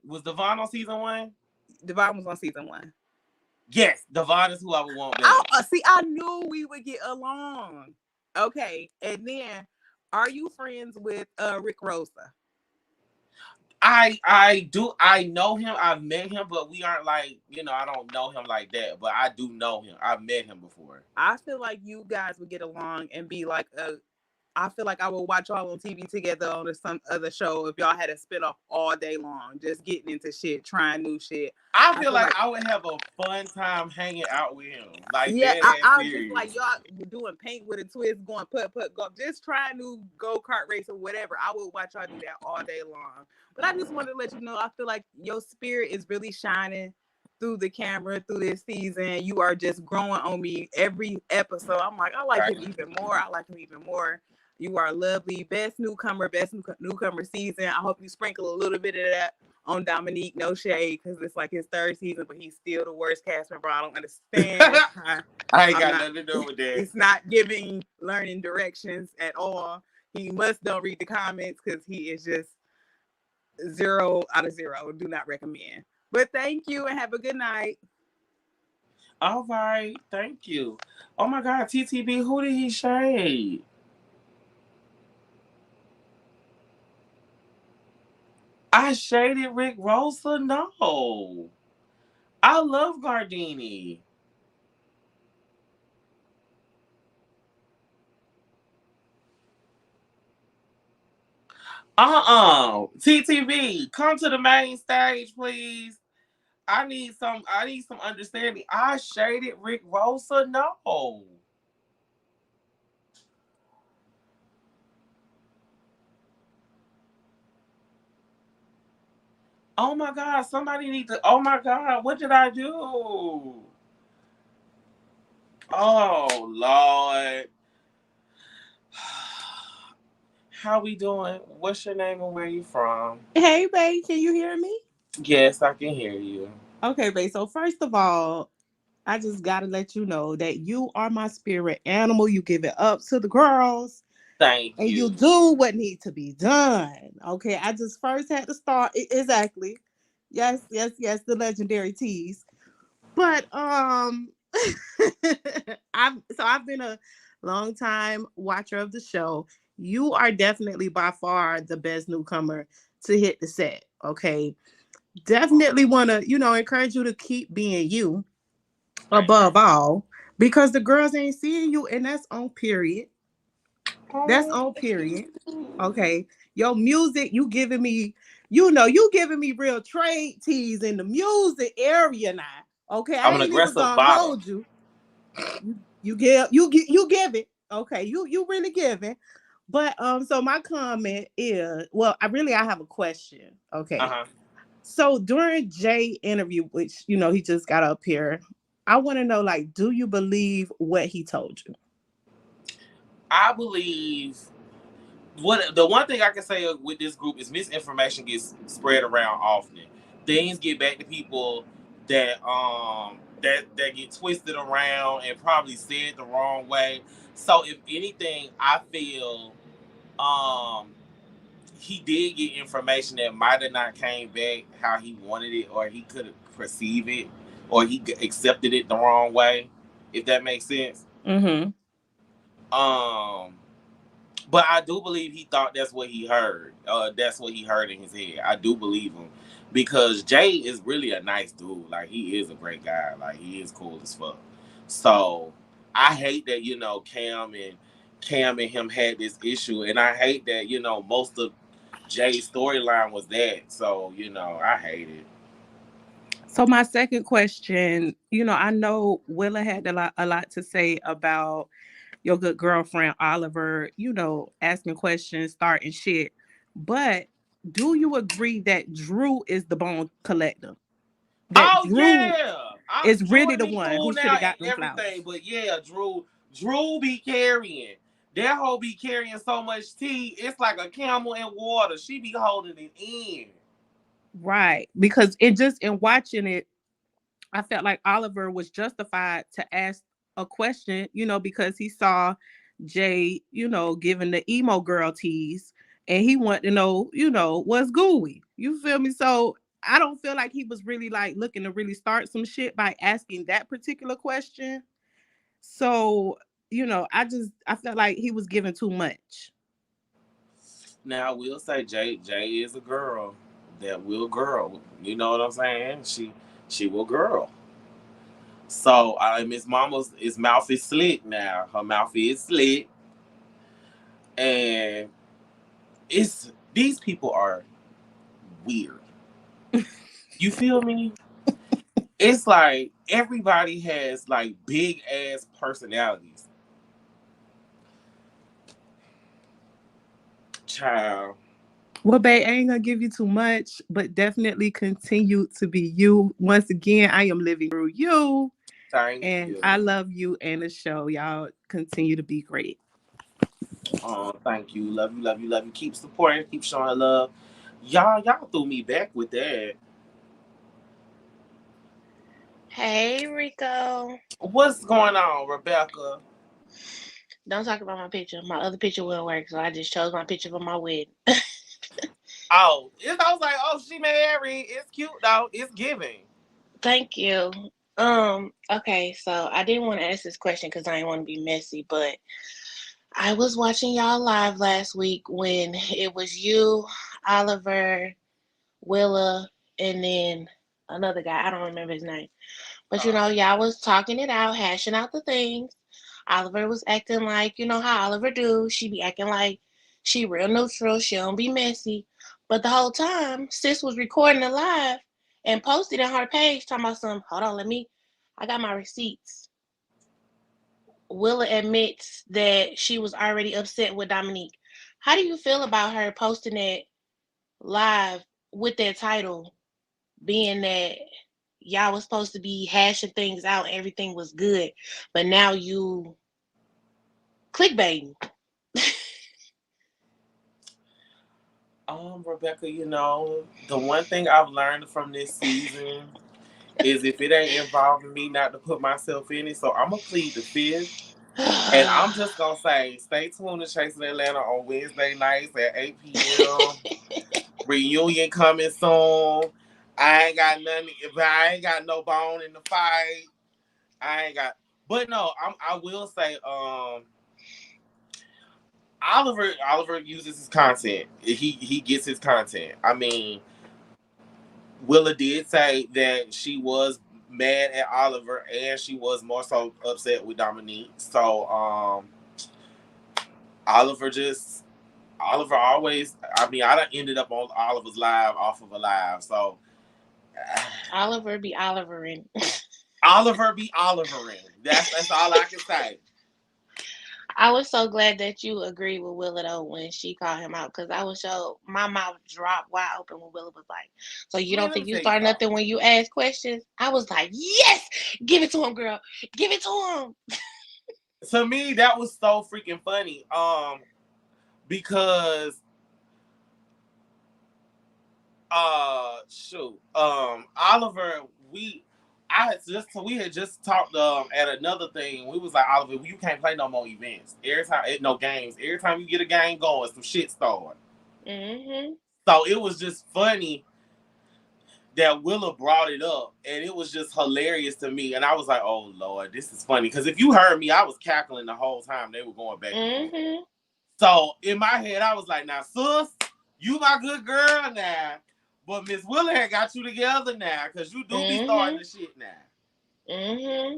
Was Devon on season 1? Devon was on season 1. Yes, Devon is who I would want back. See, I knew we would get along. Okay, and then, are you friends with Rick Rosa? I do. I know him. I've met him, but we aren't like, I don't know him like that. But I do know him. I've met him before. I feel like you guys would get along and be like I feel like I would watch y'all on TV together on some other show if y'all had to spend off all day long just getting into shit, trying new shit. I feel like I would have a fun time hanging out with him. Like, yeah, I just like y'all doing paint with a twist, going putt, go, just trying new go-kart race or whatever. I would watch y'all do that all day long. But I just wanted to let you know, I feel like your spirit is really shining. through the camera through this season. You are just growing on me every episode. I'm like, I like him even more. I like him even more. You are lovely. Best newcomer season. I hope you sprinkle a little bit of that on Dominique. No shade, because it's like his third season, but he's still the worst cast member. I don't understand. I ain't got nothing to do with that. It's not giving learning directions at all. He must don't read the comments because he is just 0 out of 0. Do not recommend. But thank you and have a good night. All right. Thank you. Oh my God, TTB, who did he shade? I shaded Rick Rosa? No. I love Gardini. TTV, come to the main stage, please. I need some understanding. I shaded Rick Rosa? No. Oh my God, somebody need to. Oh my God, what did I do? Oh Lord. How we doing? What's your name and where you from? Hey, babe, can you hear me? Yes, I can hear you. Okay, babe. So first of all, I just gotta let you know that you are my spirit animal. You give it up to the girls. Thank and you. you do what needs to be done. Okay, I just first had to start exactly. Yes, the legendary tease. But I've been a long time watcher of the show. You are definitely by far the best newcomer to hit the set. Okay. Definitely want to, encourage you to keep being you above all, because the girls ain't seeing you, and that's on period. That's on period. Okay. Your music, you giving me real trade teas in the music area now. Okay. I I'm an ain't even aggressive gonna bottom. hold you. You give it. Okay, you really give it. But so my comment is, well, I have a question. Okay. Uh-huh. So during Jae interview, which he just got up here, I want to know, like, do you believe what he told you? I believe the one thing I can say with this group is misinformation gets spread around often. Things get back to people that that get twisted around and probably said the wrong way. So if anything, I feel he did get information that might have not came back how he wanted it, or he could perceive it, or he accepted it the wrong way, if that makes sense. Mm-hmm. But I do believe he thought that's what he heard. That's what he heard in his head. I do believe him, because Jae is really a nice dude. Like, he is a great guy. Like, he is cool as fuck. So I hate that Cam and him had this issue, and I hate that most of Jae's storyline was that. So I hate it. So my second question, I know Willa had a lot to say about your good girlfriend, Oliver, asking questions, starting shit. But do you agree that Drew is the bone collector? That Drew is really the one who should have got them everything. flowers. But yeah, Drew be carrying. That hoe be carrying so much tea. It's like a camel in water. She be holding it in. Right. Because in watching it, I felt like Oliver was justified to ask a question, because he saw Jae, giving the emo girl tease, and he wanted to know, what's gooey. You feel me? So I don't feel like he was really like looking to really start some shit by asking that particular question. So, I felt like he was giving too much. Now, I will say Jae is a girl that will girl. You know what I'm saying? She will girl. So Miss Mama's mouth is slit now. Her mouth is slit. And these people are weird. You feel me? It's like everybody has like big ass personalities. Child. Well, babe, I ain't gonna give you too much, but definitely continue to be you. Once again, I am living through you. Thank And you. I love you and the show. Y'all continue to be great. Thank you. Love you, love you, love you. Keep supporting, keep showing love. Y'all threw me back with that. Hey, Rico. What's going on, Rebecca? Don't talk about my picture. My other picture will work, so I just chose my picture for my wedding. I was like, oh, she married. It's cute though. It's giving. Thank you. Okay, so I didn't want to ask this question because I didn't want to be messy, but I was watching y'all live last week when it was you, Oliver, Willa, and then another guy. I don't remember his name. But y'all was talking it out, hashing out the things. Oliver was acting like, you know how Oliver do. She be acting like she real neutral. She don't be messy. But the whole time, sis was recording it live and posted on her page talking about some, hold on, I got my receipts. Willa admits that she was already upset with Dominique. How do you feel about her posting that live with that title, being that y'all was supposed to be hashing things out, everything was good, but now you clickbaiting? Rebecca, the one thing I've learned from this season is if it ain't involving me, not to put myself in it. So I'm gonna plead the fifth. And I'm just gonna say, stay tuned to Chasing Atlanta on Wednesday nights at 8 p.m. Reunion coming soon. I ain't got nothing. If I ain't got no bone in the fight, I ain't got. But no, I will say, Oliver uses his content. He gets his content. I mean, Willa did say that she was mad at Oliver and she was more so upset with Dominique. So Oliver always, I mean, I done ended up on Oliver's live off of a live. So Oliver be Olivering. Oliver be Olivering. That's all I can say. I was so glad that you agreed with Willa though when she called him out, because I was my mouth dropped wide open when Willa was like, so you don't think you start nothing when you ask questions? I was like, yes, give it to him, girl. Give it to him. To me, that was so freaking funny. Because Oliver, we had just talked at another thing. We was like, Oliver, you can't play no more events. No games. Every time you get a game going, some shit start. Mm-hmm. So it was just funny that Willa brought it up, and it was just hilarious to me. And I was like, oh Lord, this is funny. Because if you heard me, I was cackling the whole time they were going back and forth. So in my head, I was like, now, sis, you my good girl now. But Miss Willa had got you together now, because you do be starting the shit now. Mm-hmm.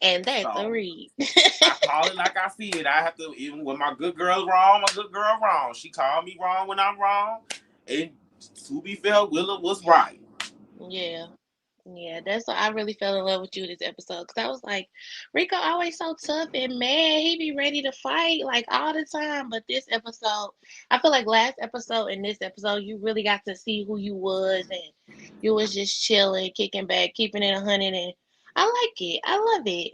And that's a read. I call it like I see it. I have to, even when my good girl's wrong, my good girl wrong. She called me wrong when I'm wrong. And to be fair, Willa was right. Yeah. Yeah, that's why I really fell in love with you this episode. Because I was like, Rico always so tough and mad. He be ready to fight like all the time. But this episode, I feel like last episode and this episode, you really got to see who you was. And you was just chilling, kicking back, keeping it 100. And I like it. I love it.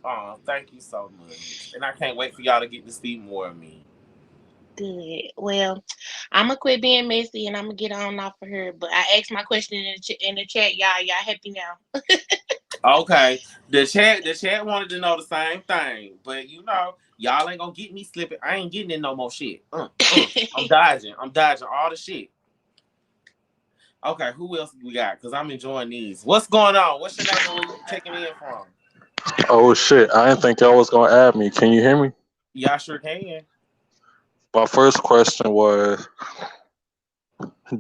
Oh, thank you so much. And I can't wait for y'all to get to see more of me. Good. Well, I'm going to quit being messy and I'm going to get on off of her. But I asked my question in the chat, y'all. Y'all happy now? Okay. The chat wanted to know the same thing. But, y'all ain't going to get me slipping. I ain't getting in no more shit. I'm dodging all the shit. Okay, who else we got? Because I'm enjoying these. What's going on? What's your name? Where you checking in from? Oh, shit. I didn't think y'all was going to add me. Can you hear me? Yeah, I sure can. My first question was,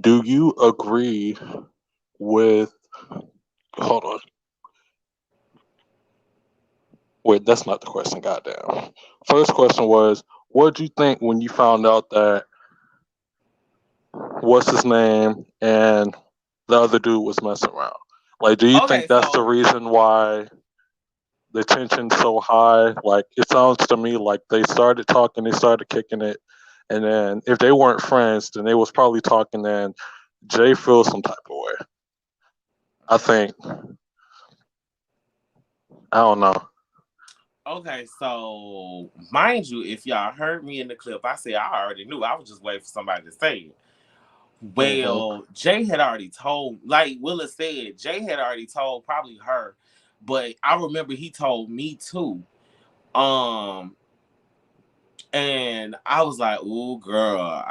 do you agree with... Hold on. Wait, that's not the question. Goddamn. First question was, what did you think when you found out that what's his name and the other dude was messing around? Like, do you think that's the reason why the tension's so high? Like, it sounds to me like they started talking, they started kicking it, And then if they weren't friends, then they was probably talking. Then Jay feels some type of way. I think. I don't know. Okay, so mind you, if y'all heard me in the clip, I said I already knew. I was just waiting for somebody to say it. Well, Jay had already told, like Willa said, Jay had already told probably her, but I remember he told me too. And I was like, "Ooh, girl,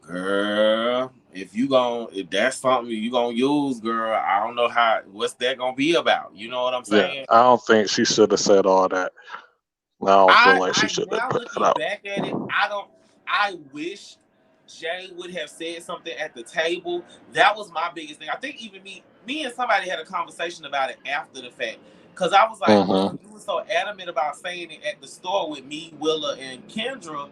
girl, if that's something you gonna use, girl, I don't know what's that gonna be about? You know what I'm Yeah, saying?" I don't think she should have said all that. I don't feel like she should have Now put that looking out. back at it, I wish Jay would have said something at the table. That was my biggest thing. I think even me and somebody had a conversation about it after the fact. Cause I was like, bro, you were so adamant about saying it at the store with me, Willa, and Kendra,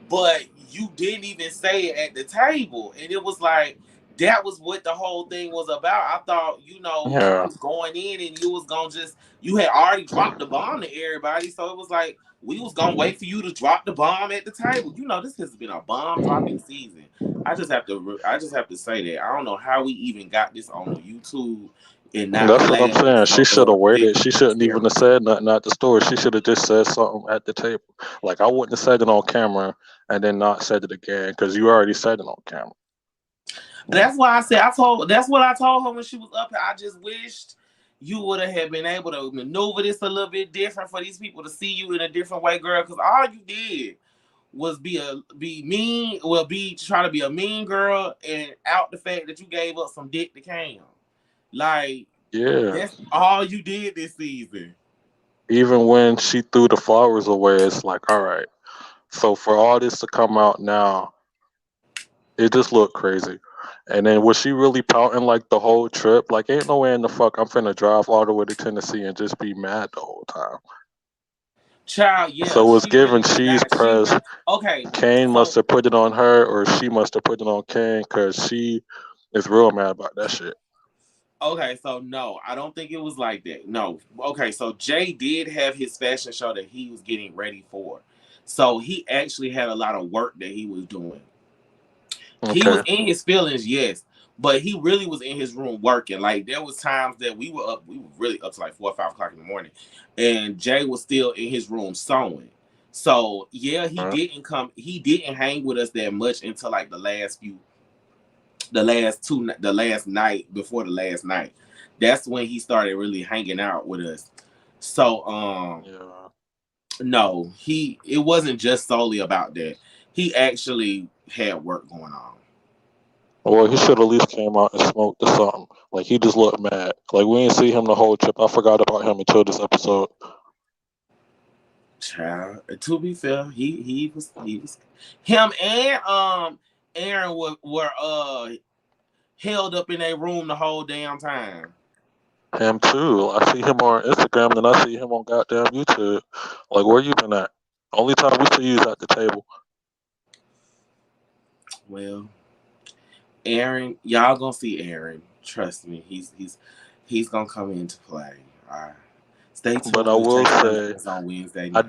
but you didn't even say it at the table. And it was like, that was what the whole thing was about. I thought, you was going in and you had already dropped the bomb to everybody. So it was like, we was going to wait for you to drop the bomb at the table. This has been a bomb dropping season. I just have to say that. I don't know how we even got this on YouTube and not That's what I'm saying. She should have waited. She shouldn't Yeah. even have said nothing at the store. She should have just said something at the table. Like, I wouldn't have said it on camera and then not said it again because you already said it on camera. That's why I said that's what I told her when she was up here. I just wished you would have been able to maneuver this a little bit different for these people to see you in a different way, girl. Because all you did was try to be a mean girl and out the fact that you gave up some dick to Cam. Like, that's all you did this season. Even when she threw the flowers away, it's like, all right. So for all this to come out now, it just looked crazy. And then was she really pouting like the whole trip? Like, ain't no way in the fuck I'm finna drive all the way to Tennessee and just be mad the whole time. Child, yeah. So it was given she's pressed. Okay. Kane must have put it on her, or she must have put it on Kane because she is real mad about that shit. Okay, so no, I don't think it was like that. No. Okay, so Jay did have his fashion show that he was getting ready for. So he actually had a lot of work that he was doing. Okay. He was in his feelings, yes, but he really was in his room working. Like, there was times that we were really up to like 4 or 5 o'clock in the morning, and Jay was still in his room sewing. So yeah, he didn't hang with us that much until like the last night before the last night. That's when he started really hanging out with us. So no, it wasn't just solely about that. He actually had work going on. Well, he should at least came out and smoked or something. Like, he just looked mad. Like, we didn't see him the whole trip. I forgot about him until this episode. Child, to be fair, he was him and Aaron were held up in a room the whole damn time. Him too. I see him on Instagram, then I see him on goddamn YouTube. Like, where you been at? Only time we see you is at the table. Well, Aaron, y'all gonna see Aaron. Trust me, he's gonna come into play. All right. Stay tuned. But I will say, on Wednesday night.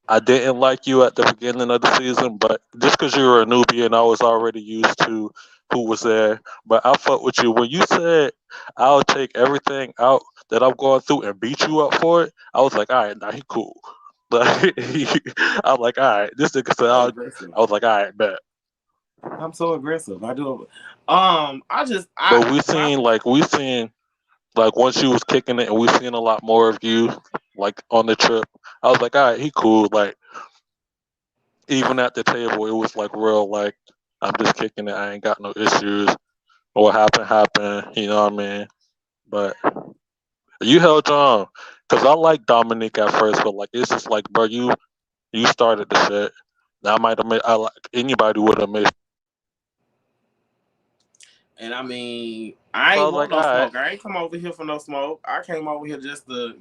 I didn't like you at the beginning of the season, but just because you were a newbie and I was already used to who was there. But I fuck with you when you said I'll take everything out that I'm going through and beat you up for it. I was like, all right, nah, he cool. Like, I'm like, all right, this nigga said, I was like, all right, bet. I'm so aggressive. I do. But we seen like once you was kicking it, and we seen a lot more of you like on the trip. I was like, all right, he cool. Like, even at the table, it was like real. Like, I'm just kicking it. I ain't got no issues. What happened. You know what I mean? But you held on because I like Dominique at first, but like it's just like, bro, you started the shit. That might have made anybody would have made. And I mean, I ain't want no smoke. I ain't come over here for no smoke. I came over here just to,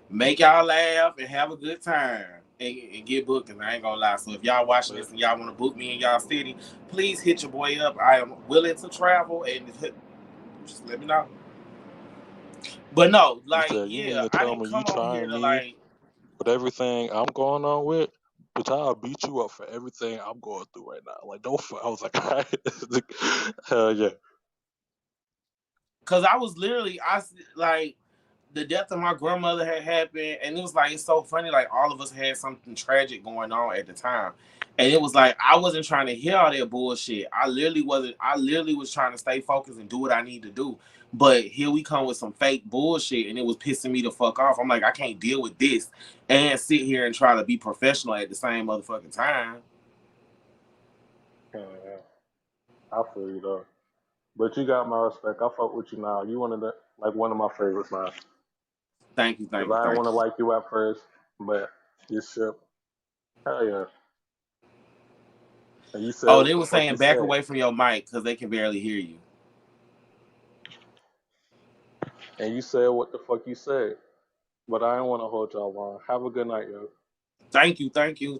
make y'all laugh and have a good time and get bookings. I ain't gonna lie. So if y'all watching this and y'all want to book me in y'all city, please hit your boy up. I am willing to travel and just let me know. But no, like, you mean to tell me you trying me with everything I'm going on with? but I'll beat you up for everything I'm going through right now. Like, don't fuck. I was like, all right. Hell yeah. Cause I was literally, the death of my grandmother had happened, and it was like, it's so funny, like all of us had something tragic going on at the time. And it was like, I wasn't trying to hear all that bullshit. I literally was trying to stay focused and do what I need to do. But here we come with some fake bullshit, and it was pissing me the fuck off. I'm like, I can't deal with this and sit here and try to be professional at the same motherfucking time. Yeah. I feel you though. But you got my respect. I fuck with you now. You one of my favorites now. Thank you. I didn't want to like you at first, but you should. Hell yeah. And you said, they were saying back away from your mic because they can barely hear you. And you said what the fuck you said. But I didn't want to hold y'all long. Have a good night, yo. Thank you.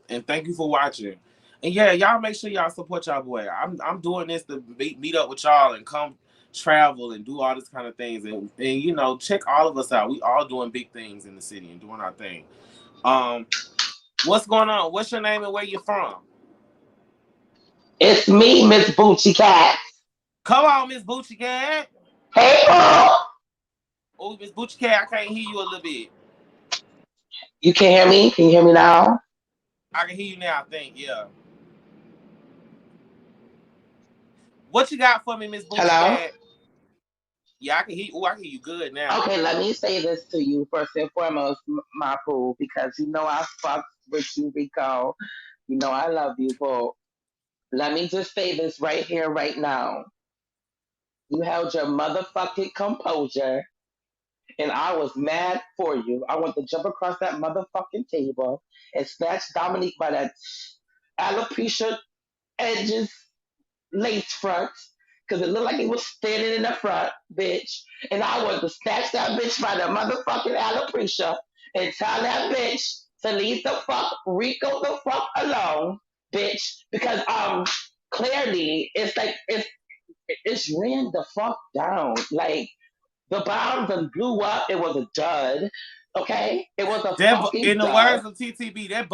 And thank you for watching. And yeah, y'all make sure y'all support y'all boy. I'm doing this to meet up with y'all and come travel and do all this kind of things. And you know, check all of us out. We all doing big things in the city and doing our thing. What's going on? What's your name and where you from? It's me, Miss Boochie Cat. Come on, Miss Boochie Cat. Hey, girl. Oh, Miss Boochie Cat, I can't hear you a little bit. You can hear me? Can you hear me now? I can hear you now, I think, yeah. What you got for me, Miss Boochie Cat? Yeah, I can hear you. Oh, I can hear you good now. Okay, let me say this to you first and foremost, my boo, because you know I fucked with you, Rico. You know I love you, boo. Let me just say this right here, right now. You held your motherfucking composure, and I was mad for you. I want to jump across that motherfucking table and snatch Dominique by that alopecia edges lace front, because it looked like he was standing in the front, bitch. And I wanted to snatch that bitch by the motherfucking alopecia and tell that bitch to leave the fuck Riko the fuck alone, bitch. Because clearly it's like it's ran the fuck down. Like the bomb done blew up. It was a dud. Okay, it was a fucking in the dud. words of TTB, that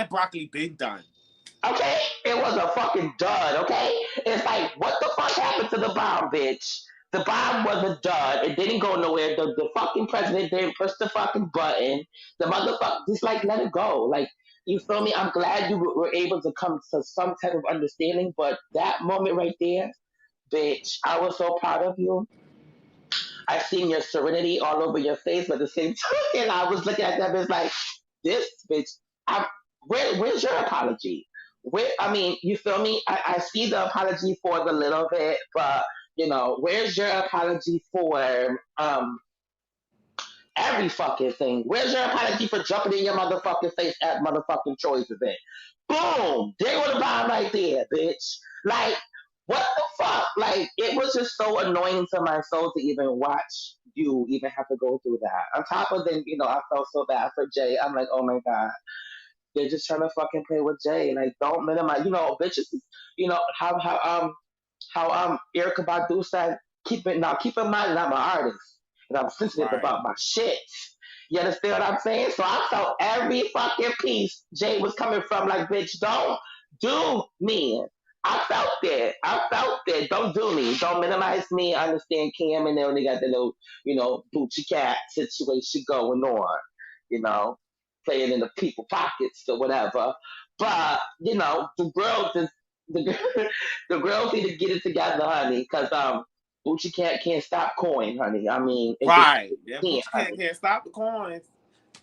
broccoli been done. Okay, it was a fucking dud. Okay, it's like what the fuck happened to the bomb, bitch? The bomb was a dud. It didn't go nowhere. The fucking president didn't push the fucking button. The motherfucker just like let it go. Like you feel me? I'm glad you were able to come to some type of understanding. But that moment right there, bitch, I was so proud of you. I seen your serenity all over your face, but at the same time, and I was looking at that bitch like, this bitch. Where's your apology? I mean, you feel me? I see the apology for the little bit, but you know, where's your apology for every fucking thing? Where's your apology for jumping in your motherfucking face at motherfucking Troy's event? Boom! There was the bomb right there, bitch. Like, what the fuck? Like, it was just so annoying to my soul to even watch you even have to go through that. On top of then, you know, I felt so bad for Jae. I'm like, oh my god. They're just trying to fucking play with Jae. Like, don't minimize. You know, bitches. You know how Erykah Badu said, keep in mind that I'm an artist and I'm sensitive about my shit. You understand what I'm saying? So I felt every fucking piece Jae was coming from. Like, bitch, don't do me. I felt it. Don't do me. Don't minimize me. I understand Cam and they only got the little, you know, Boochie Cat situation going on. You know, playing in the people pockets or whatever. But you know, the girls need to get it together, honey, because Boochie Cat can't stop coin, honey. I mean, Boochie Cat can't stop the coins.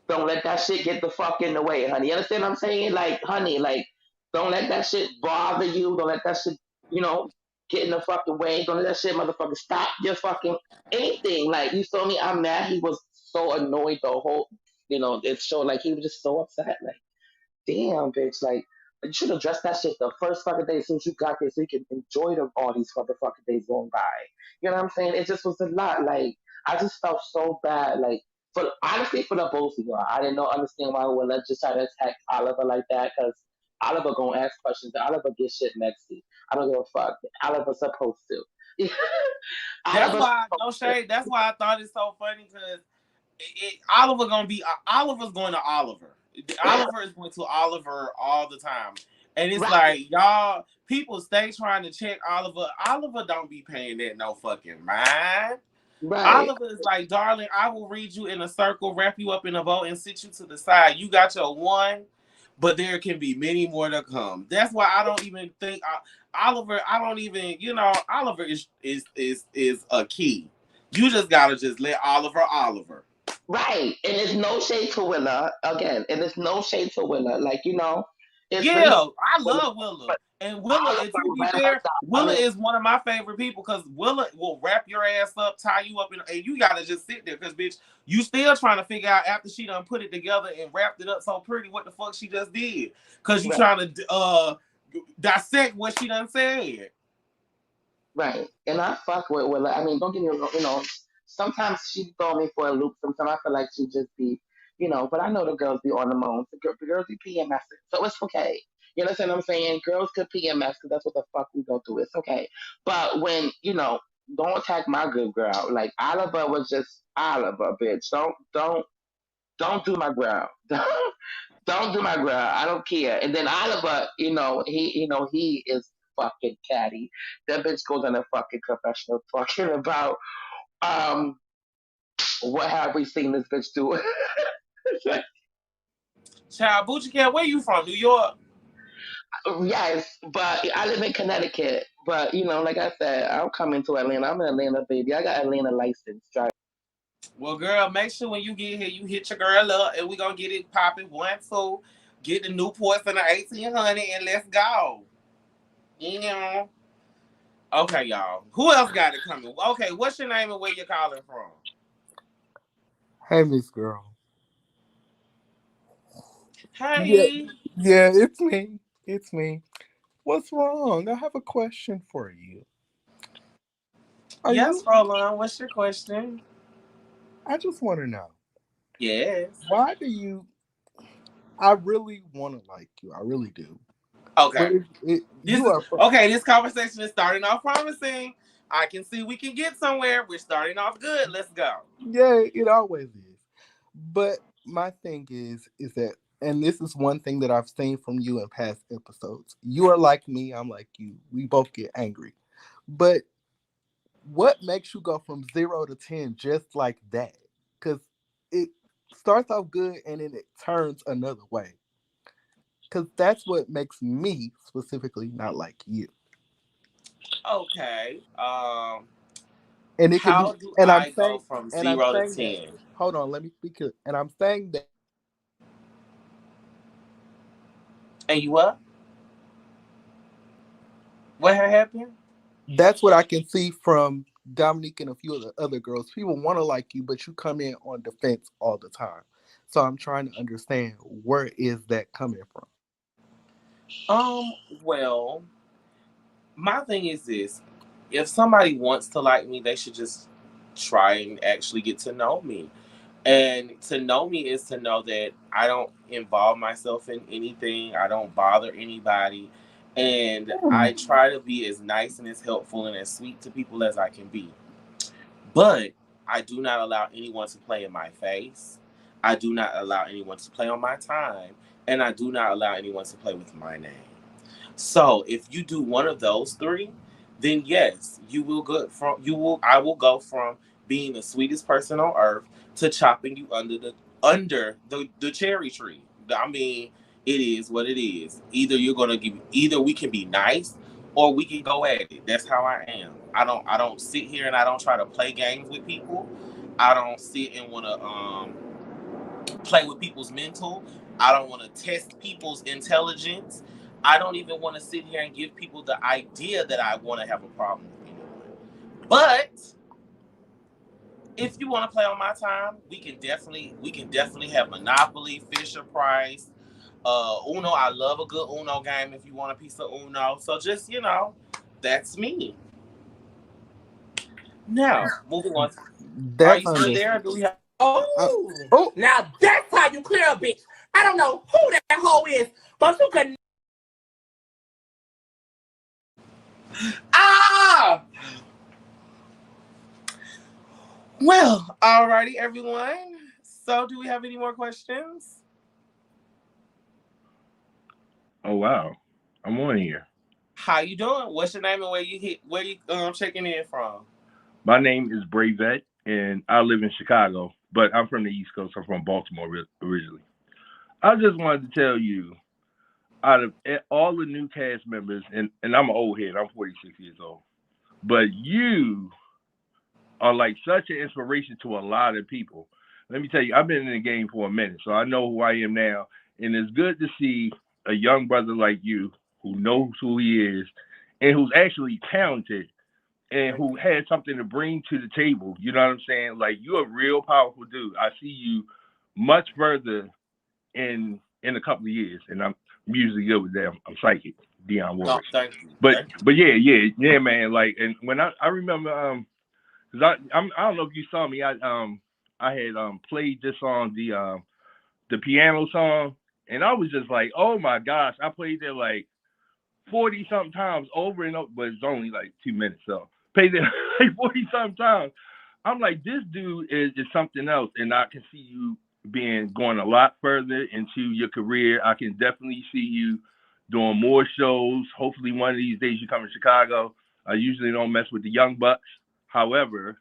Don't let that shit get the fuck in the way, honey. You understand what I'm saying? Like, honey, like, don't let that shit bother you. Don't let that shit, you know, get in the fucking way. Don't let that shit, motherfucker, stop your fucking anything. Like, you feel me? I'm mad. He was so annoyed the whole, you know, it showed like he was just so upset. Like, damn, bitch, like, you should address that shit the first fucking day as soon as you got there so you can enjoy all these fucking days going by. You know what I'm saying? It just was a lot. Like, I just felt so bad. Like, honestly, for the both of y'all, I didn't understand why Willa just tried to attack Oliver like that, because Oliver gonna ask questions. Oliver get shit messy. I don't give a fuck. Oliver's supposed to. That's why, no shade. That's why I thought it's so funny, because Oliver's going to Oliver. Oliver is going to Oliver all the time. And it's like, y'all, people stay trying to check Oliver. Oliver don't be paying that no fucking mind. Right. Oliver is like, darling, I will read you in a circle, wrap you up in a bow, and sit you to the side. You got your one, but there can be many more to come. That's why I don't even think Oliver. I don't even, Oliver is a key. You just gotta just let Oliver. Right. And there's no shade to Willa again. And there's no shade to Willa. Like, it's Yeah, really I Willa, love Willa. but And Willa, and to be fair, Willa is one of my favorite people because Willa will wrap your ass up, tie you up, and you gotta just sit there because, bitch, you still trying to figure out after she done put it together and wrapped it up so pretty what the fuck she just did. Because you trying to dissect what she done said. Right. And I fuck with Willa. I mean, don't get me wrong, sometimes she throw me for a loop. Sometimes I feel like she just be, but I know the girls be on the moan. The girls be PMSing. So it's okay. You understand what I'm saying? Girls could PMS because that's what the fuck we go through. It's okay. But when, don't attack my good girl. Like Oliver was just Oliver, bitch. Don't do my girl. Don't do my girl. I don't care. And then Oliver, he is fucking catty. That bitch goes on a fucking confessional talking about what have we seen this bitch do? Child, Boochie Cat, where you from? New York? Yes, but I live in Connecticut. But like I said, I'm coming to Atlanta. I'm an Atlanta baby. I got Atlanta license. Well, girl, make sure when you get here, you hit your girl up, and we gonna get it popping 1, 2. Get the Newports and the 1800, and let's go. Okay, y'all. Who else got it coming? Okay, what's your name and where you calling from? Hey, Miss Girl. Hey. Yeah, it's me. It's me. What's wrong? I have a question for you. Yes, Roland. What's your question? I just want to know. Yes. Why do you... I really want to like you. I really do. Okay. But this conversation is starting off promising. I can see we can get somewhere. We're starting off good. Let's go. Yeah, it always is. But my thing is that, and this is one thing that I've seen from you in past episodes. You are like me. I'm like you. We both get angry. But what makes you go from 0 to 10 just like that? Because it starts off good and then it turns another way. Because that's what makes me specifically not like you. Okay. And it how can be, do and I go from 0 to 10? Hold on, let me be clear. And I'm saying that. And you what? What happened? That's what I can see from Dominique and a few of the other girls. People want to like you, but you come in on defense all the time. So I'm trying to understand, where is that coming from? Well, my thing is this. If somebody wants to like me, they should just try and actually get to know me. And to know me is to know that I don't involve myself in anything. I don't bother anybody. And I try to be as nice and as helpful and as sweet to people as I can be. But I do not allow anyone to play in my face. I do not allow anyone to play on my time. And I do not allow anyone to play with my name. So if you do one of those 3, then yes, I will go from being the sweetest person on earth to chopping you under the cherry tree. I mean, it is what it is. Either we can be nice or we can go at it. That's how I am. I don't sit here and I don't try to play games with people. I don't sit and want to play with people's mental. I don't want to test people's intelligence. I don't even want to sit here and give people the idea that I want to have a problem with anyone. But if you want to play on my time, we can definitely have Monopoly, Fisher Price, Uno. I love a good Uno game if you want a piece of Uno. So just, that's me. Now, moving on. Are you still there? Do we have... Now that's how you clear a bitch. I don't know who that hoe is, but you can. Well, alrighty, everyone. So, do we have any more questions? Oh wow, I'm on here. How you doing? What's your name and where you checking in from? My name is Bravette, and I live in Chicago, but I'm from the East Coast. I'm from Baltimore originally. I just wanted to tell you, out of all the new cast members, and I'm an old head, I'm 46 years old, but you are like such an inspiration to a lot of people. Let me tell you, I've been in the game for a minute, so I know who I am now, and it's good to see a young brother like you who knows who he is and who's actually talented and who had something to bring to the table. You know what I'm saying? Like, you're a real powerful dude. I see you much further in a couple of years, and I'm usually good with that. I'm psychic, Dion Oh, Warwick. thank you. But yeah, man. Like, and when I remember, cause I don't know if you saw me. I had played this song, the piano song, and I was just like, oh my gosh, I played that like 40 something times over and over, but it's only like 2 minutes, so played it like 40 something times. I'm like, this dude is something else, and I can see you going a lot further into your career. I can definitely see you doing more shows. Hopefully, one of these days you come to Chicago. I usually don't mess with the young bucks. However,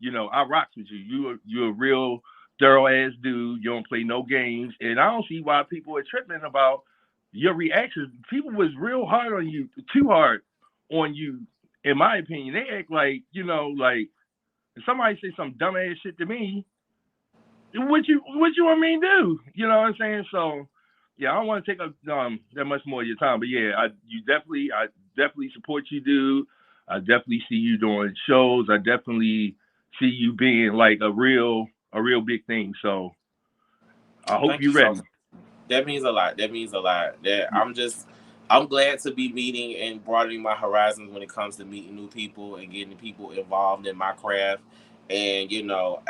I rocks with you. You're a real thorough ass dude. You don't play no games, and I don't see why people are tripping about your reactions. People was real hard on you, too hard on you, in my opinion. They act like, like if somebody say some dumb ass shit to me, what you want me to do? You know what I'm saying? So yeah, I don't want to take up that much more of your time, but yeah, I definitely support you, dude. I definitely see you doing shows. I definitely see you being like a real big thing. So I hope Thank you're you so ready. much. That means a lot. I'm glad to be meeting and broadening my horizons when it comes to meeting new people and getting people involved in my craft. And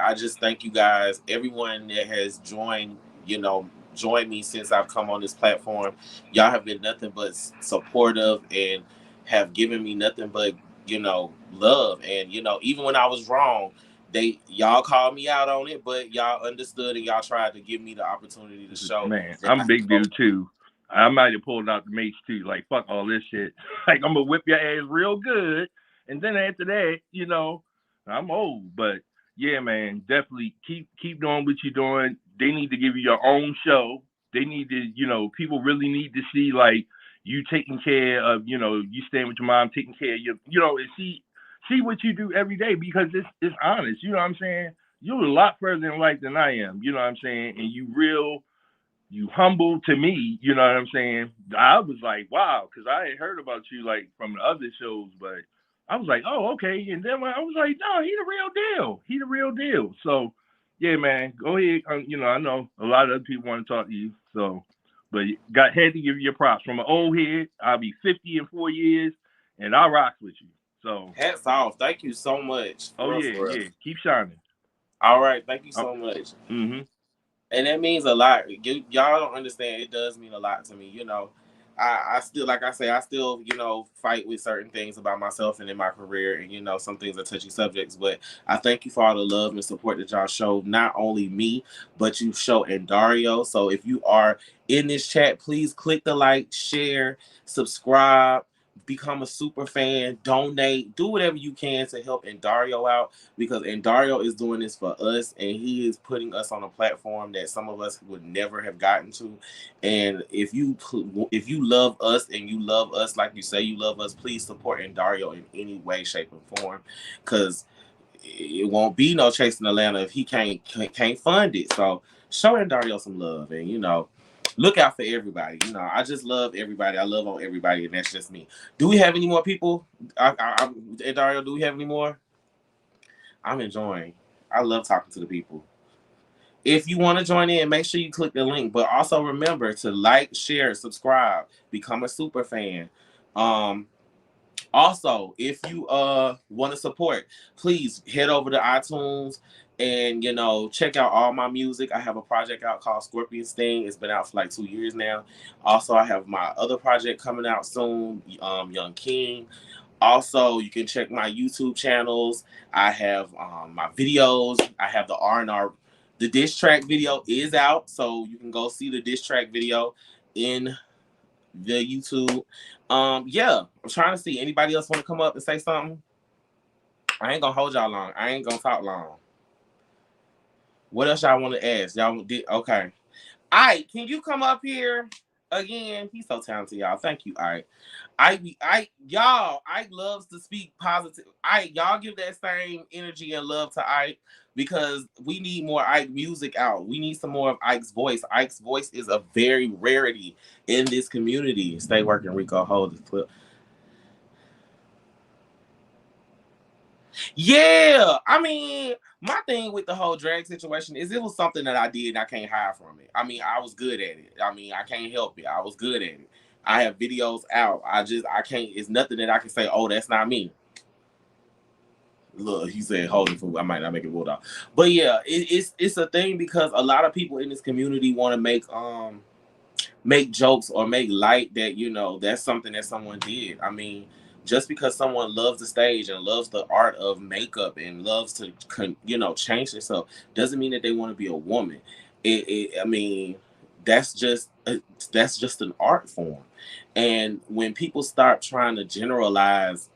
I just thank you guys, everyone that has joined me since I've come on this platform. Y'all have been nothing but supportive and have given me nothing but love. And even when I was wrong, y'all called me out on it, but y'all understood and y'all tried to give me the opportunity to show Man, that I'm I a big can go. dude too. I might have pulled out the mace too. Like, fuck all this shit. Like, I'm gonna whip your ass real good, and then after that, I'm old. But yeah, man, definitely keep doing what you're doing. They need to give you your own show. They need to, people really need to see like you taking care of, you staying with your mom, taking care of and see what you do every day, because it's honest. You know what I'm saying? You're a lot further in life than I am. You know what I'm saying? And you humble to me, you know what I'm saying? I was like, wow, because I had heard about you like from the other shows, but I was like, oh, okay. And then I was like, no, he the real deal. He the real deal. So, yeah, man, go ahead. I know a lot of other people want to talk to you, so, but had to give you your props. From an old head, I'll be 50 in 4 years, and I rock with you. So, Hats off. Thank you so much. oh For real, yeah, for real. yeah, keep shining. All right. Thank you so much. Mm-hmm. And that means a lot. Y'all don't understand. It does mean a lot to me. I still, like I say, I still, fight with certain things about myself and in my career. And, some things are touchy subjects. But I thank you for all the love and support that y'all showed, not only me, but you show in Dario. So if you are in this chat, please click the like, share, subscribe, become a super fan, donate, do whatever you can to help Dario out, because Dario is doing this for us, and he is putting us on a platform that some of us would never have gotten to. And if you love us and you love us like you say you love us, please support Dario in any way, shape, and form, because it won't be no Chasing Atlanta if he can't fund it. So show Dario some love, and look out for everybody. I just love everybody. I love on everybody, and that's just me. Do we have any more people? Dario, do we have any more? I'm enjoying. I love talking to the people. If you want to join in, make sure you click the link. But also remember to like, share, subscribe, become a super fan. Also, if you want to support, please head over to iTunes and check out all my music. I have a project out called Scorpion Sting. It's been out for like 2 years now. Also, I have my other project coming out soon, Young King. Also, you can check my YouTube channels. I have my videos. I have the R&R. The diss track video is out, so you can go see the diss track video in via YouTube. Yeah, I'm trying to see anybody else want to come up and say something. I ain't gonna hold y'all long. I ain't gonna talk long. What else y'all want to ask? Y'all did okay. Ike, can you come up here again? He's so talented, y'all. Thank you, Ike. Ike loves to speak positive. Ike, y'all give that same energy and love to Ike because we need more Ike music out. We need some more of Ike's voice. Ike's voice is a very rarity in this community. Stay working, Rico. Hold the clip. Yeah, I mean, my thing with the whole drag situation is it was something that I did and I can't hide from it. I mean, I was good at it. I mean, I can't help it. I was good at it. I have videos out. I can't, it's nothing that I can say, oh, that's not me. Look, he said, hold it for, I might not make it roll out. But yeah, it's a thing because a lot of people in this community want to make jokes or make light that, you know, that's something that someone did. I mean, just because someone loves the stage and loves the art of makeup and loves to, you know, change themselves doesn't mean that they want to be a woman. I mean, that's just an art form. And when people start trying to generalize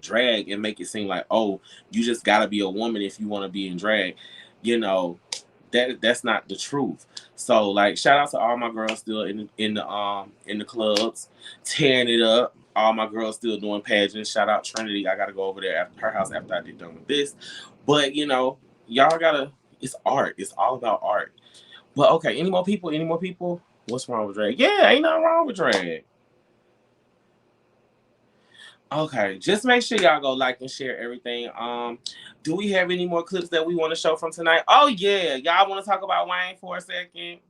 drag and make it seem like, oh, you just got to be a woman if you want to be in drag, you know, that's not the truth. So like, shout out to all my girls still in the clubs tearing it up. All my girls still doing pageants. Shout out Trinity. I gotta go over there after her house after I get done with this. But you know, y'all gotta. It's art. It's all about art. But okay, any more people? Any more people? What's wrong with drag? Yeah, ain't nothing wrong with drag. Okay, just make sure y'all go like and share everything. Do we have any more clips that we want to show from tonight? Oh yeah, y'all want to talk about Wayne for a second?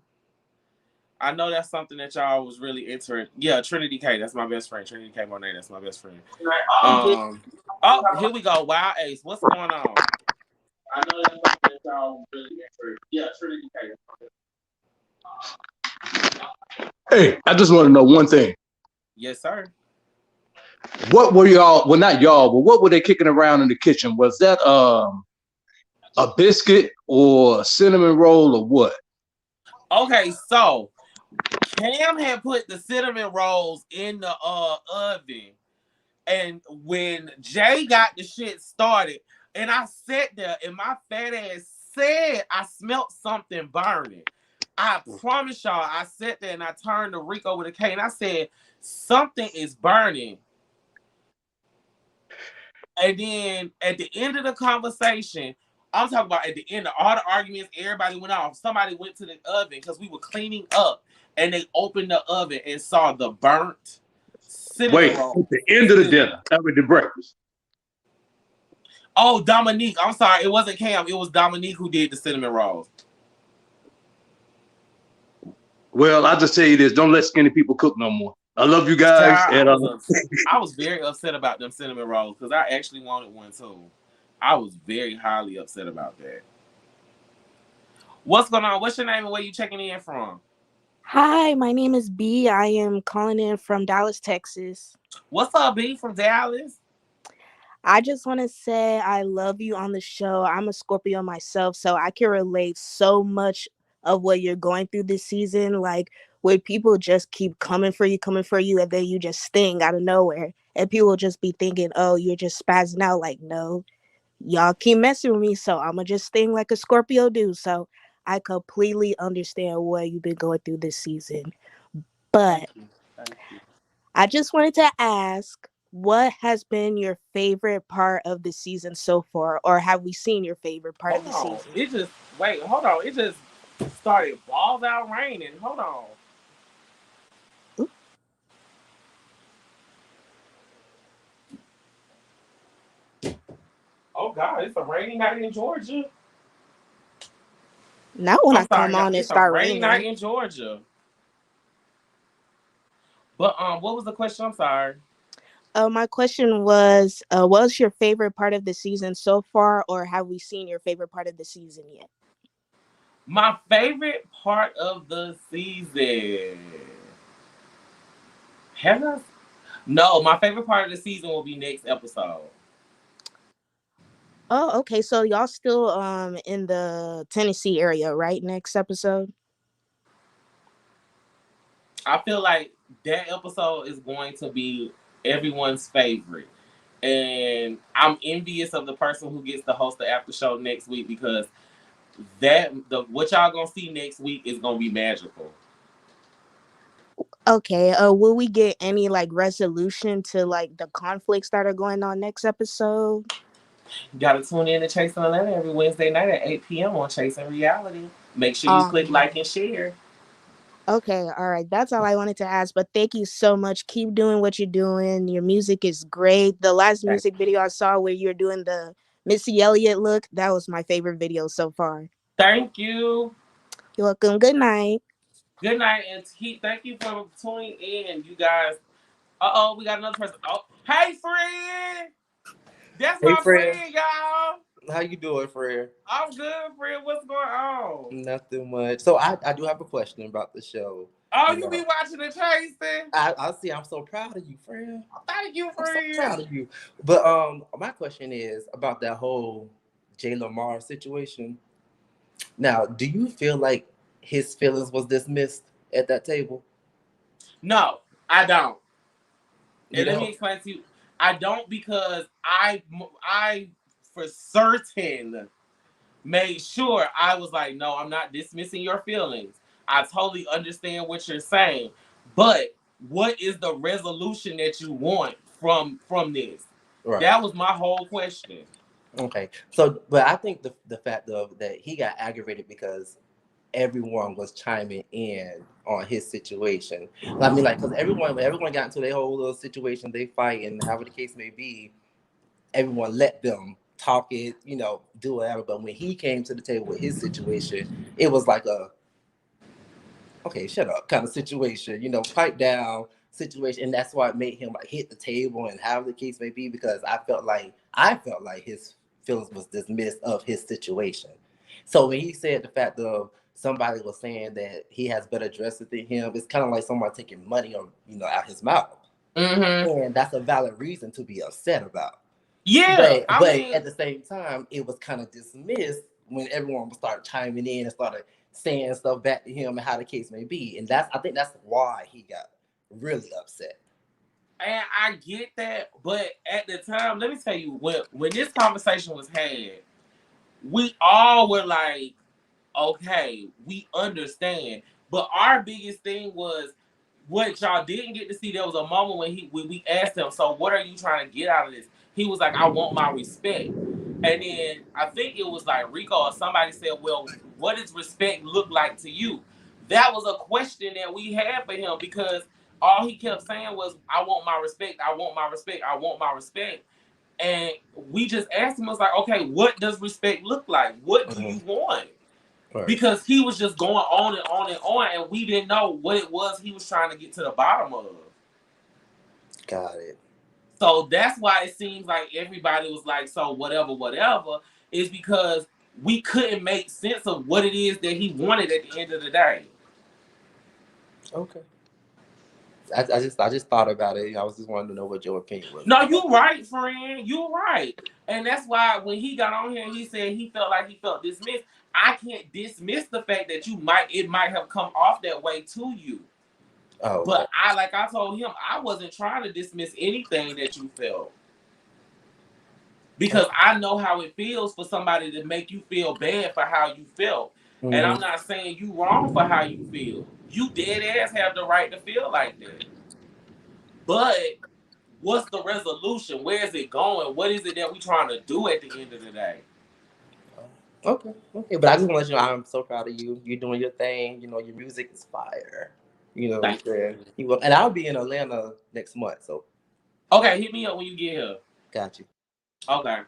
I know that's something that y'all was really interested. Yeah, Trinity K, that's my best friend. Trinity K Monet, that's my best friend. Oh, here we go. Wild Ace, what's going on? I know that's something that y'all really interested. Yeah, Trinity K. Hey, I just want to know one thing. Yes, sir. What were y'all? Well, not y'all, but what were they kicking around in the kitchen? Was that a biscuit or a cinnamon roll or what? Okay, so Cam had put the cinnamon rolls in the oven, and when Jay got the shit started, and I sat there, and my fat ass said I smelt something burning. I promise y'all, I sat there and I turned to Riko with a K, and I said something is burning. And then at the end of the conversation, I'm talking about at the end of all the arguments, everybody went off. Somebody went to the oven because we were cleaning up, and they opened the oven and saw the burnt cinnamon roll. At the end of the dinner, after the breakfast. Oh, Dominique. I'm sorry. It wasn't Cam. It was Dominique who did the cinnamon rolls. Well, I'll just tell you this. Don't let skinny people cook no more. I love you guys. Child, I was very upset about them cinnamon rolls because I actually wanted one too. I was very highly upset about that. What's going on? What's your name and where you checking in from? Hi, my name is B. I am calling in from Dallas, Texas. What's up, B, from Dallas? I just want to say I love you on the show. I'm a Scorpio myself, so I can relate so much of what you're going through this season. Like, where people just keep coming for you, and then you just sting out of nowhere. And people just be thinking, oh, you're just spazzing out. Like, no, y'all keep messing with me, so I'm going to just sting like a Scorpio do. So I completely understand what you've been going through this season. But Thank you. I just wanted to ask, what has been your favorite part of the season so far? Or have we seen your favorite part of the season? Hold on. It just started balls out raining. Hold on. Ooh. Oh, God, it's a rainy night in Georgia. Not when I come on and start rainy raining. night in Georgia. But what was the question? I'm sorry. My question was, what's your favorite part of the season so far, or have we seen your favorite part of the season yet? My favorite part of the season. No, my favorite part of the season will be next episode. Oh, okay. So y'all still in the Tennessee area, right? Next episode. I feel like that episode is going to be everyone's favorite. And I'm envious of the person who gets to host the after show next week because what y'all gonna see next week is gonna be magical. Okay, will we get any like resolution to like the conflicts that are going on next episode? You gotta tune in to Chasing Atlanta every Wednesday night at 8 p.m. on Chasing Reality. Make sure you click like and share. Okay, all right. That's all I wanted to ask. But thank you so much. Keep doing what you're doing. Your music is great. The last music video I saw where you're doing the Missy Elliott look, that was my favorite video so far. Thank you. You're welcome. Good night. Good night, and thank you for tuning in, you guys. We got another person. Oh, hey, friend. That's my friend, y'all. How you doing, friend? I'm good, friend. What's going on? Nothing much. So I do have a question about the show. Oh, you be watching the Chasing? I see. I'm so proud of you, friend. Thank you, friend. I'm so proud of you. But my question is about that whole Jae Amour situation. Now, do you feel like his feelings was dismissed at that table? No, I don't. And let me explain to you. I don't because I for certain made sure I was like, no, I'm not dismissing your feelings. I totally understand what you're saying. But what is the resolution that you want from this? Right. That was my whole question. Okay. So, but I think the fact of that he got aggravated because everyone was chiming in on his situation. I mean, like, because everyone got into their whole little situation, they fight, and however the case may be, everyone let them talk it, do whatever. But when he came to the table with his situation, it was like a, okay, shut up kind of situation, pipe down situation. And that's why it made him like hit the table and however the case may be, because I felt like his feelings was dismissed of his situation. So when he said the fact of somebody was saying that he has better dresses than him, it's kind of like someone taking money or out his mouth. Mm-hmm. And that's a valid reason to be upset about. Yeah. But at the same time, it was kind of dismissed when everyone would start chiming in and started saying stuff back to him and how the case may be. And I think that's why he got really upset. And I get that, but at the time, let me tell you, when this conversation was had, we all were like, okay, we understand. But our biggest thing was what y'all didn't get to see. There was a moment when we asked him, so what are you trying to get out of this? He was like, I want my respect. And then I think it was like Rico or somebody said, well, what does respect look like to you? That was a question that we had for him because all he kept saying was, I want my respect, I want my respect, I want my respect. And we just asked him, I was like, okay, what does respect look like? What do you want? Right. Because he was just going on and on and on, and we didn't know what it was he was trying to get to the bottom of. Got it. So that's why it seems like everybody was like, so whatever, is because we couldn't make sense of what it is that he wanted at the end of the day. Okay. I just thought about it. I was just wanting to know what your opinion was. No, you're right, friend. You're right. And that's why when he got on here and he said he felt dismissed, I can't dismiss the fact that it might have come off that way to you. Oh, but okay. I told him, I wasn't trying to dismiss anything that you felt. Because I know how it feels for somebody to make you feel bad for how you felt. Mm-hmm. And I'm not saying you wrong for how you feel. You dead ass have the right to feel like that. But what's the resolution? Where is it going? What is it that we trying to do at the end of the day? Okay. But I just want to let you know I'm so proud of you. You're doing your thing. Your music is fire. Thank you. And I'll be in Atlanta next month. So. Okay, hit me up when you get here. Got you. Okay.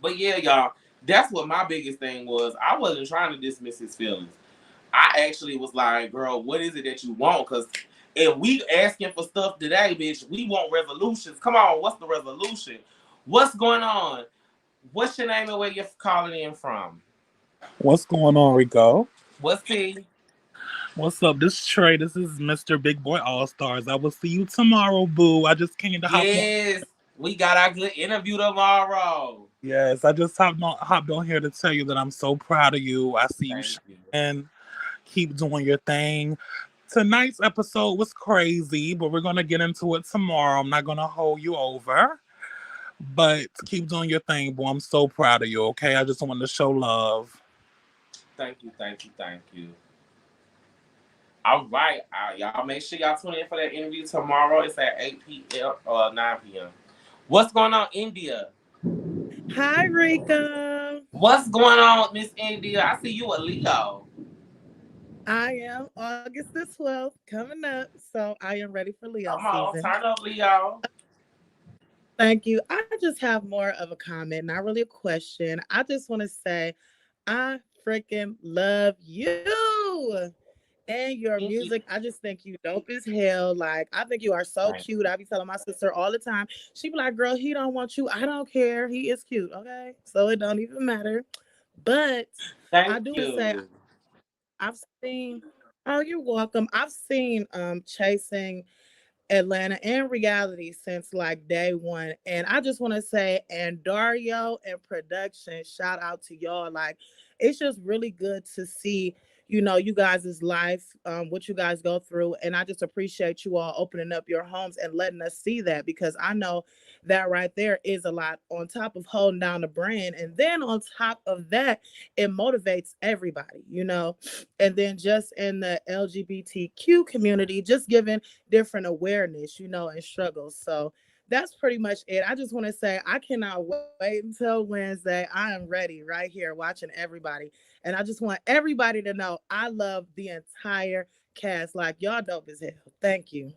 But yeah, y'all, that's what my biggest thing was. I wasn't trying to dismiss his feelings. I actually was like, girl, what is it that you want? Because if we asking for stuff today, bitch, we want resolutions. Come on, what's the resolution? What's going on? What's your name and where you're calling in from? What's going on, Rico? What's T? What's up? This is Trey. This is Mr. Big Boy All Stars. I will see you tomorrow, boo. I just came to hop on. Yes, we got our good interview tomorrow. Yes, I just hopped on here to tell you that I'm so proud of you. I see you and keep doing your thing. tonight's episode was crazy, but we're gonna get into it tomorrow. I'm not gonna hold you over, but keep doing your thing, boy. I'm so proud of you. Okay, I just wanted to show love. Thank you. All right, y'all make sure y'all tune in for that interview tomorrow. It's at 8 p.m. or 9 p.m. What's going on, India? Hi, Rika. What's going on, Miss India? I see you a Leo. I am August the 12th coming up, so I am ready for Leo Come on, season. turn up, Leo. Thank you. I just have more of a comment, not really a question. I just want to say I freaking love you and your music. I just think you dope as hell. Like, I think you are so cute. I be telling my sister all the time. She be like, girl, he don't want you. I don't care. He is cute. Okay. So it don't even matter. But I do want to say I've seen, oh, you're welcome. I've seen Chasing Atlanta and reality since like day one. And I just want to say, and Dario and production, shout out to y'all. Like, it's just really good to see, you know, you guys' life, what you guys go through. And I just appreciate you all opening up your homes and letting us see that, because I know that right there is a lot on top of holding down the brand. And then on top of that, it motivates everybody, you know, and then just in the LGBTQ community, just giving different awareness, you know, and struggles. So that's pretty much it. I just want to say I cannot wait until Wednesday. I am ready right here watching everybody. And I just want everybody to know I love the entire cast. Like, y'all dope as hell. Thank you.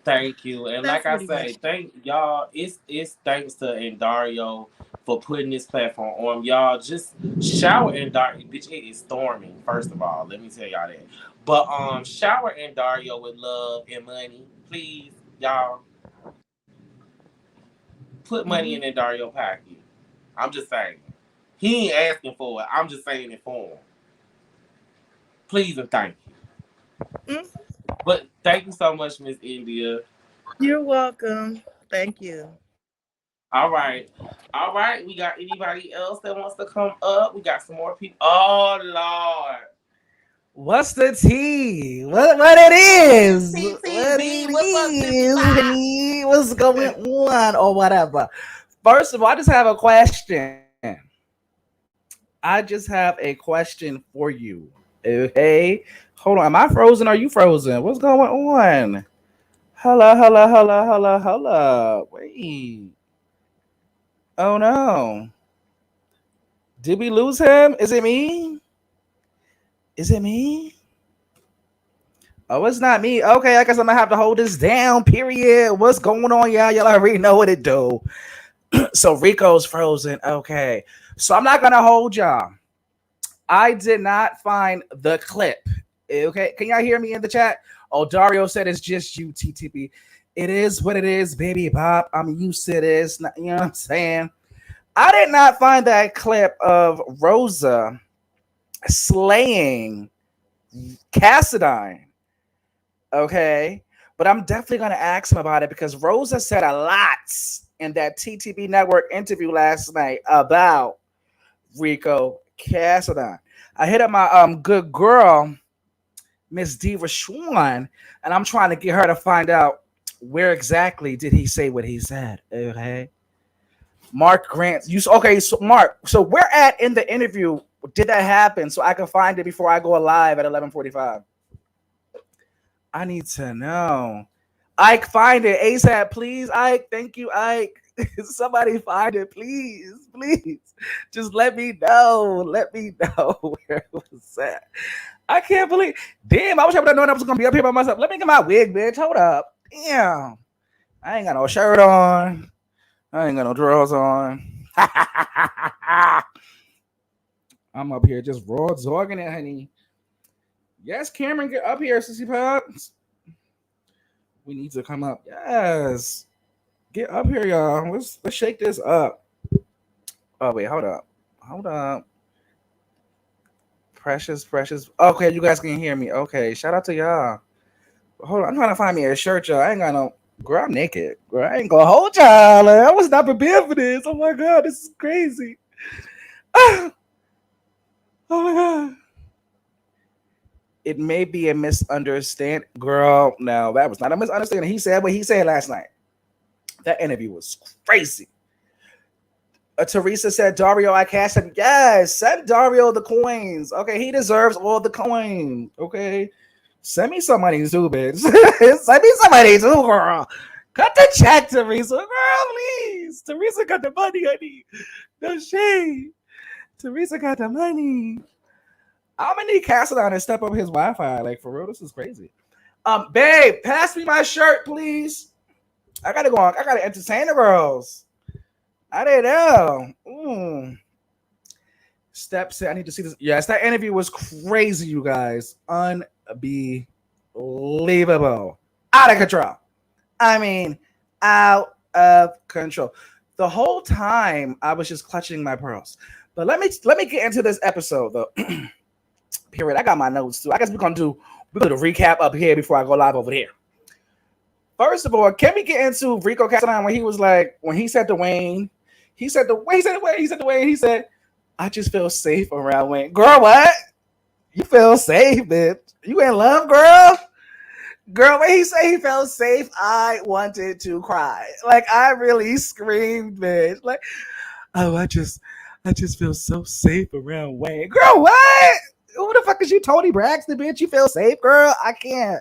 Thank you. And That's like I pretty say, much. thank y'all. It's thanks to Dario for putting this platform on. Y'all just shower and Dario. Bitch, it is storming, first of all. Let me tell y'all that. But shower and Dario with love and money. Please, y'all. Put money in Dario pocket. I'm just saying. He ain't asking for it. I'm just saying it for him. Please and thank you. But thank you so much, Miss India. You're welcome. Thank you. All right. We got anybody else that wants to come up? We got some more people. Oh, Lord. What's the tea? What it is? TTV, what's up, sister? Honey? What's going on or whatever? First of all, I just have a question. For you. Okay. Hold on. Am I frozen? Are you frozen? What's going on? Hello. Wait. Oh no. Did we lose him? Is it me? Oh, it's not me. Okay, I guess I'm gonna have to hold this down. Period. What's going on, y'all? Y'all already know what it do. So Rico's frozen. Okay. So I'm not gonna hold y'all. I did not find the clip. Okay. Can y'all hear me in the chat? Oh, Dario said it's just you, TTP. It is what it is, baby pop. I'm used to this. You know what I'm saying? I did not find that clip of Rosa slaying Cassadine. Okay. But I'm definitely going to ask him about it, because Rosa said a lot in that TTB Network interview last night about Rico Cassadine. I hit up my good girl, Miss Diva Schwan, and I'm trying to get her to find out where exactly did he say what he said. Okay. Mark Grant. Okay, so Mark, so where at in the interview did that happen so I can find it before I go live at 11:45? I need to know. Ike, find it ASAP, please. Ike, thank you, Ike. Somebody find it, please. Just let me know. Where it was at. I can't believe. Damn, I wish I would have known I was gonna be up here by myself. Let me get my wig, bitch. Hold up. Damn. I ain't got no shirt on. I ain't got no drawers on. I'm up here just raw dogging it, honey. Yes, Cameron, get up here, sissy pops. We need to come up. Yes. Get up here, y'all. Let's shake this up. Oh, wait, hold up. Precious. Okay, you guys can hear me. Okay, shout out to y'all. Hold on, I'm trying to find me a shirt, y'all. I ain't got no. Girl, I'm naked. Girl, I ain't gonna hold y'all. Like, I was not prepared for this. Oh my god, this is crazy. Oh my god. It may be a misunderstanding. Girl, no, that was not a misunderstanding. He said what he said last night. That interview was crazy. Teresa said, Dario, I cashed him. Yes, send Dario the coins. Okay, he deserves all the coins. Okay, send me some money too, bitch. Send me some money too, girl. Cut the check, Teresa. Girl, please. Teresa got the money, honey. No shade. Teresa got the money. I'm gonna need Cassadine to step up his Wi-Fi. Like, for real, this is crazy. Babe, pass me my shirt, please. I gotta go on. I gotta entertain the girls. I didn't know. Step said, I need to see this. Yes, that interview was crazy, you guys. Unbelievable. Out of control. I mean, out of control. The whole time I was just clutching my pearls. But let me get into this episode though. Period. I got my notes too. I guess we're gonna do a recap up here before I go live over there. First of all, can we get into Rico Cassadine when he said to Wayne, he said, I just feel safe around Wayne. Girl, what? You feel safe, bitch? You in love, girl? Girl, when he said he felt safe, I wanted to cry. Like, I really screamed, bitch. Like, oh, I just feel so safe around Wayne. Girl, what? Who the fuck is you, Tony Braxton, bitch? You feel safe, girl? I can't.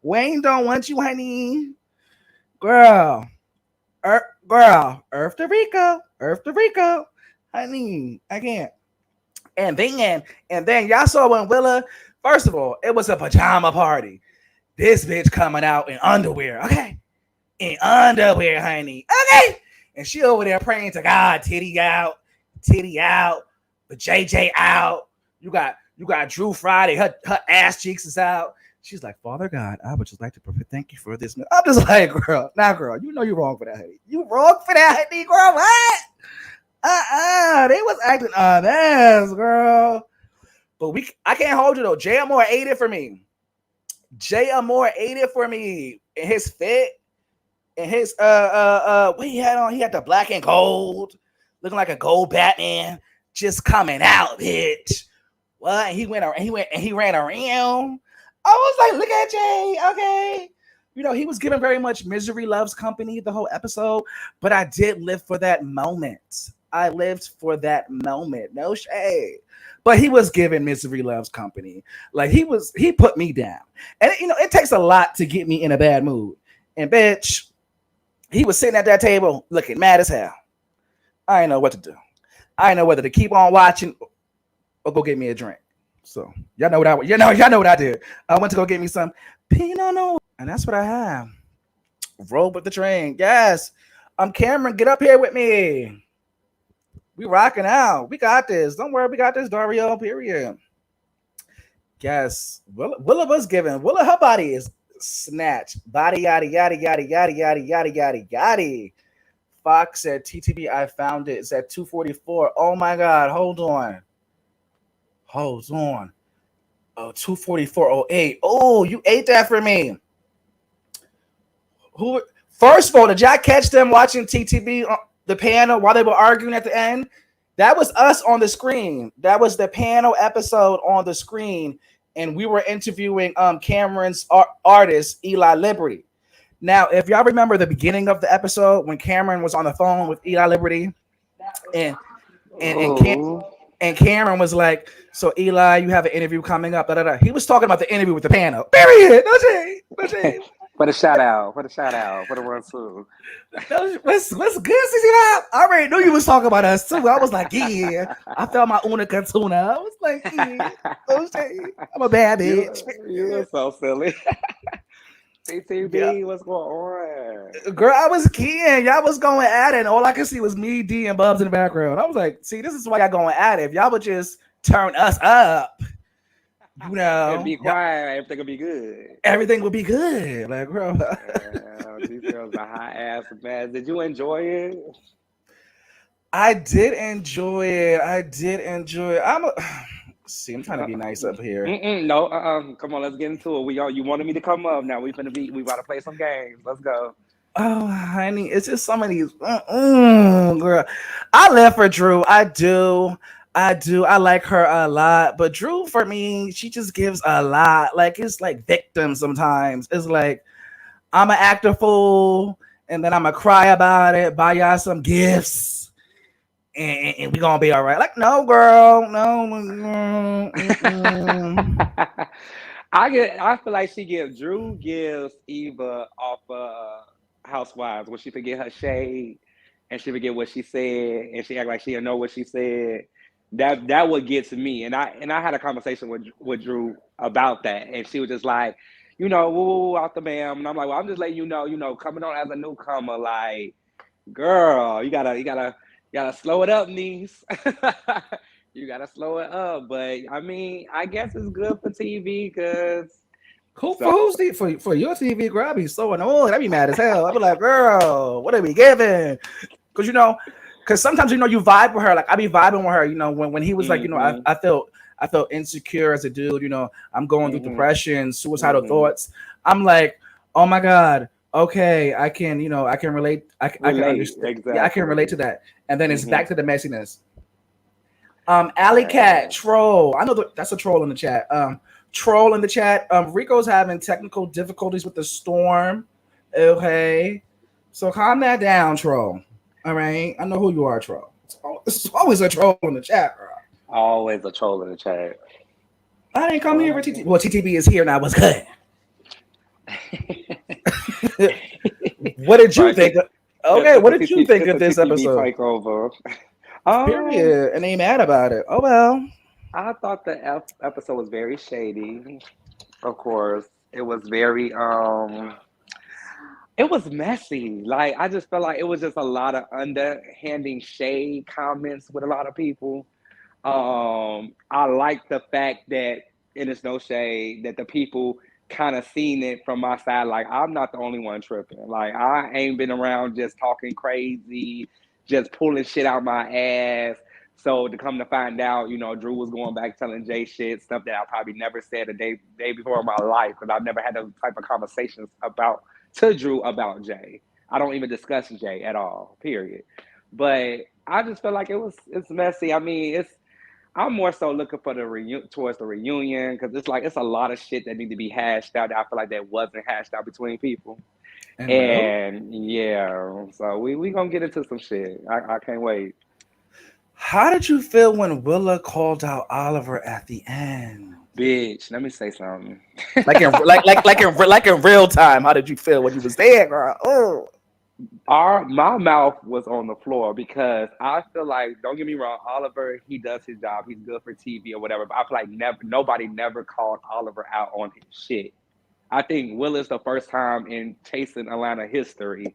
Wayne don't want you, honey. Girl. Earth to Rico. Honey, I can't. And then y'all saw when Willa, first of all, it was a pajama party. This bitch coming out in underwear, okay? In underwear, honey, okay? And she over there praying to God, titty out, but JJ out. You got Drew Friday, her ass cheeks is out. She's like, Father God, I would just like to thank you for this. I'm just like, girl, you know you're wrong for that, honey. You wrong for that, honey, girl. What? They was acting honest, girl. But I can't hold you though. Jae Amour ate it for me. In his fit, in his what he had on, he had the black and gold, looking like a gold Batman, just coming out, bitch. What? And he ran around. I was like, look at Jay, okay. You know, he was giving very much Misery Loves Company the whole episode, but I did live for that moment. No shade. But he was giving Misery Loves Company. Like, he put me down. And, you know, it takes a lot to get me in a bad mood. And, bitch, he was sitting at that table looking mad as hell. I didn't know what to do. I didn't know whether to keep on watching or go get me a drink. So y'all know what I did. I went to go get me some Pinot Noir, and that's what I have. Roll with the train. Yes. Cameron, get up here with me. We rocking out. We got this. Don't worry, we got this, Dario. Period. Yes. Willa was given. Willa, her body is snatched. Body yada yada yada yada yada yada yada yada. Fox said TTB, I found it. It's at 244. Oh my God. Hold on. Oh, 244.08. Oh, you ate that for me. Who? First of all, did y'all catch them watching TTB on the panel while they were arguing at the end? That was us on the screen. That was the panel episode on the screen, and we were interviewing Cameron's artist, Eli Liberty. Now, if y'all remember the beginning of the episode when Cameron was on the phone with Eli Liberty, and Cameron was like, so Eli, you have an interview coming up. Da, da, da. He was talking about the interview with the panel. Period. No shade. For the shout out, for the run through. What's good, CC? I already knew you was talking about us too. I was like, yeah. I felt my Una Tuna. I was like, yeah. No shade. I'm a bad bitch. You're so silly. TTB, what's going on? Girl, I was keying. Y'all was going at it, and all I could see was me, D, and Bubs in the background. I was like, see, this is why y'all going at it. If y'all would just turn us up, you know, and be quiet, everything will be good. Everything will be good. Like, girl. These girls are hot ass man. Did you enjoy it? I did enjoy it. I'm trying to be nice up here. No, come on, let's get into it. You wanted me to come up. Now we about to play some games. Let's go. Oh, honey, it's just some of these. Girl, I live for Drew. I do. I do. I like her a lot. But Drew, for me, she just gives a lot. Like, it's like Victim sometimes. It's like, I'm an actor fool, and then I'm going to cry about it, buy y'all some gifts, and we going to be all right. Like, no, girl. No. I feel like Drew gives Eva off Housewives when she forget her shade and she forget what she said and she act like she didn't know what she said. That would get to me. And I had a conversation with Drew about that, and she was just like, woo out the ma'am. And I'm like, well, I'm just letting you know, coming on as a newcomer, like, girl, you gotta slow it up, niece. You gotta slow it up. But I mean, I guess it's good for TV because for your TV, girl, I be so annoyed. I be mad as hell. I be like, girl, what are we giving? Because sometimes you vibe with her. Like I be vibing with her. When he was like, I felt insecure as a dude. I'm going through depression, suicidal thoughts. I'm like, oh my god. Okay, I can relate. I can understand. Exactly. Yeah, I can relate to that. And then it's back to the messiness. Alley Cat troll. I know that's a troll in the chat. Troll in the chat. Rico's having technical difficulties with the storm. Okay, so calm that down, troll. All right, I know who you are, troll. It's always a troll in the chat, bro. Always a troll in the chat. I didn't come here for TTB. Well, TTB is here now. What's good? What did you think? Okay, what did you think of this episode? Period. And they mad about it. Oh well. I thought the episode was very shady. Of course, it was very it was messy. Like I just felt like it was just a lot of underhanding shade comments with a lot of people. I like the fact that, and it's no shade, that the people kind of seen it from my side. Like I'm not the only one tripping. Like I ain't been around just talking crazy, just pulling shit out my ass. So to come to find out, Drew was going back telling Jay shit, stuff that I probably never said a day before in my life, because I've never had those type of conversations to Drew about Jay. I don't even discuss Jay at all, period. But I just feel like it's messy. I mean, I'm more so looking for towards the reunion, because it's a lot of shit that need to be hashed out that I feel like that wasn't hashed out between people. And yeah, so we gonna get into some shit. I can't wait. How did you feel when Willa called out Oliver at the end? Bitch, let me say something. like in real time. How did you feel when you was there, girl? Oh. My mouth was on the floor because I feel like, don't get me wrong, Oliver, he does his job. He's good for TV or whatever. But I feel like nobody never called Oliver out on his shit. I think Will is the first time in Chasing Atlanta history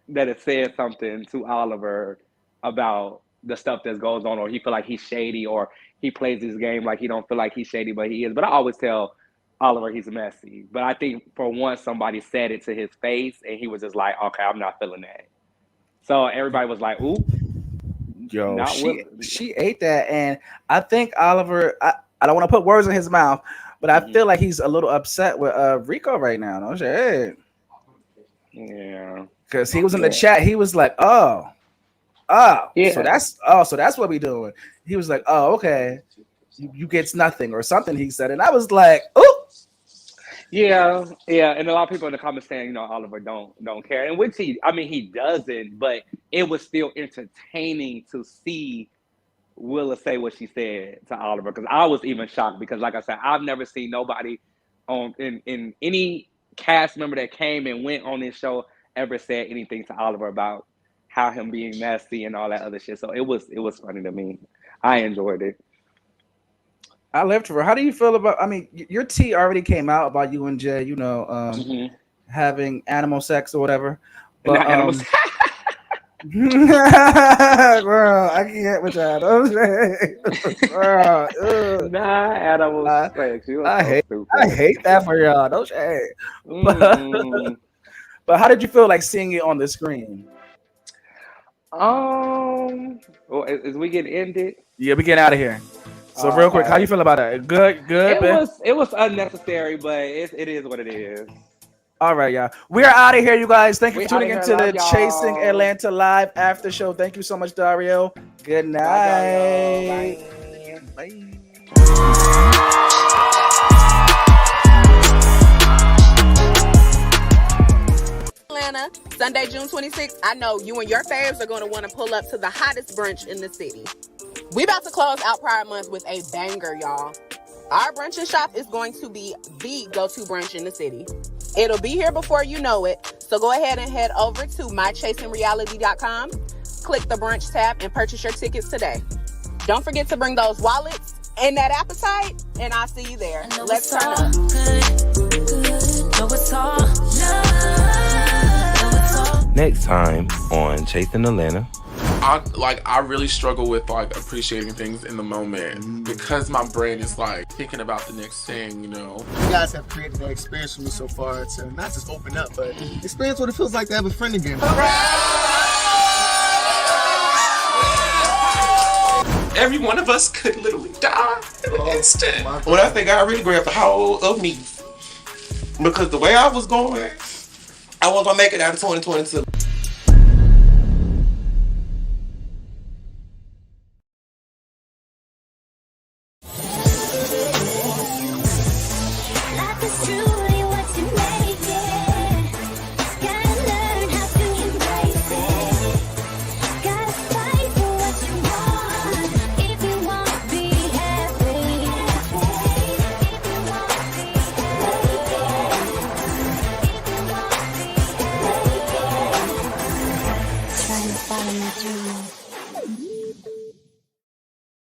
that it said something to Oliver about the stuff that goes on, or he feel like he's shady, or he plays his game like he don't feel like he's shady, but he is. But I always tell Oliver he's messy. But I think for once somebody said it to his face and he was just like, okay, I'm not feeling that. So everybody was like, ooh. Yo, she ate that. And I think Oliver, I don't want to put words in his mouth, but I feel like he's a little upset with Rico right now. No shit. Yeah. Because he was in the chat. He was like, oh, yeah. So that's what we doing. He was like, oh, okay. You gets nothing or something, he said. And I was like, oh. Yeah. And a lot of people in the comments saying, Oliver don't care. And which he doesn't, but it was still entertaining to see Willa say what she said to Oliver, because I was even shocked, because like I said, I've never seen nobody in any cast member that came and went on this show ever said anything to Oliver about how him being messy and all that other shit. So it was funny to me. I enjoyed it. I lived for her. How do you feel about? I mean, your tea already came out about you and Jay. Having animal sex or whatever. But animal sex. Girl, I can't with that. Girl, animal sex. I hate that for y'all. Don't shade. But how did you feel like seeing it on the screen? Well, is we getting ended? Yeah, we get out of here. So real quick, how you feel about that? Good. It was unnecessary, but it is what it is. All right, y'all. We're out of here, you guys. Thank you for tuning into the Chasing Atlanta Live after show. Thank you so much, Dario. Good night. Bye. Atlanta, Sunday, June 26th. I know you and your faves are going to want to pull up to the hottest brunch in the city. We about to close out Pride Month with a banger, y'all. Our brunch and shop is going to be the go-to brunch in the city. It'll be here before you know it, so go ahead and head over to mychasingreality.com, click the brunch tab, and purchase your tickets today. Don't forget to bring those wallets and that appetite, and I'll see you there. Let's turn up. Next time on Chasing Atlanta. I really struggle with appreciating things in the moment because my brain is thinking about the next thing, you know. You guys have created that experience for me so far to not just open up, but experience what it feels like to have a friend again. Every one of us could literally die in an instant. When I think I really grabbed the whole of me because the way I was going, I wasn't gonna make it out of 2022.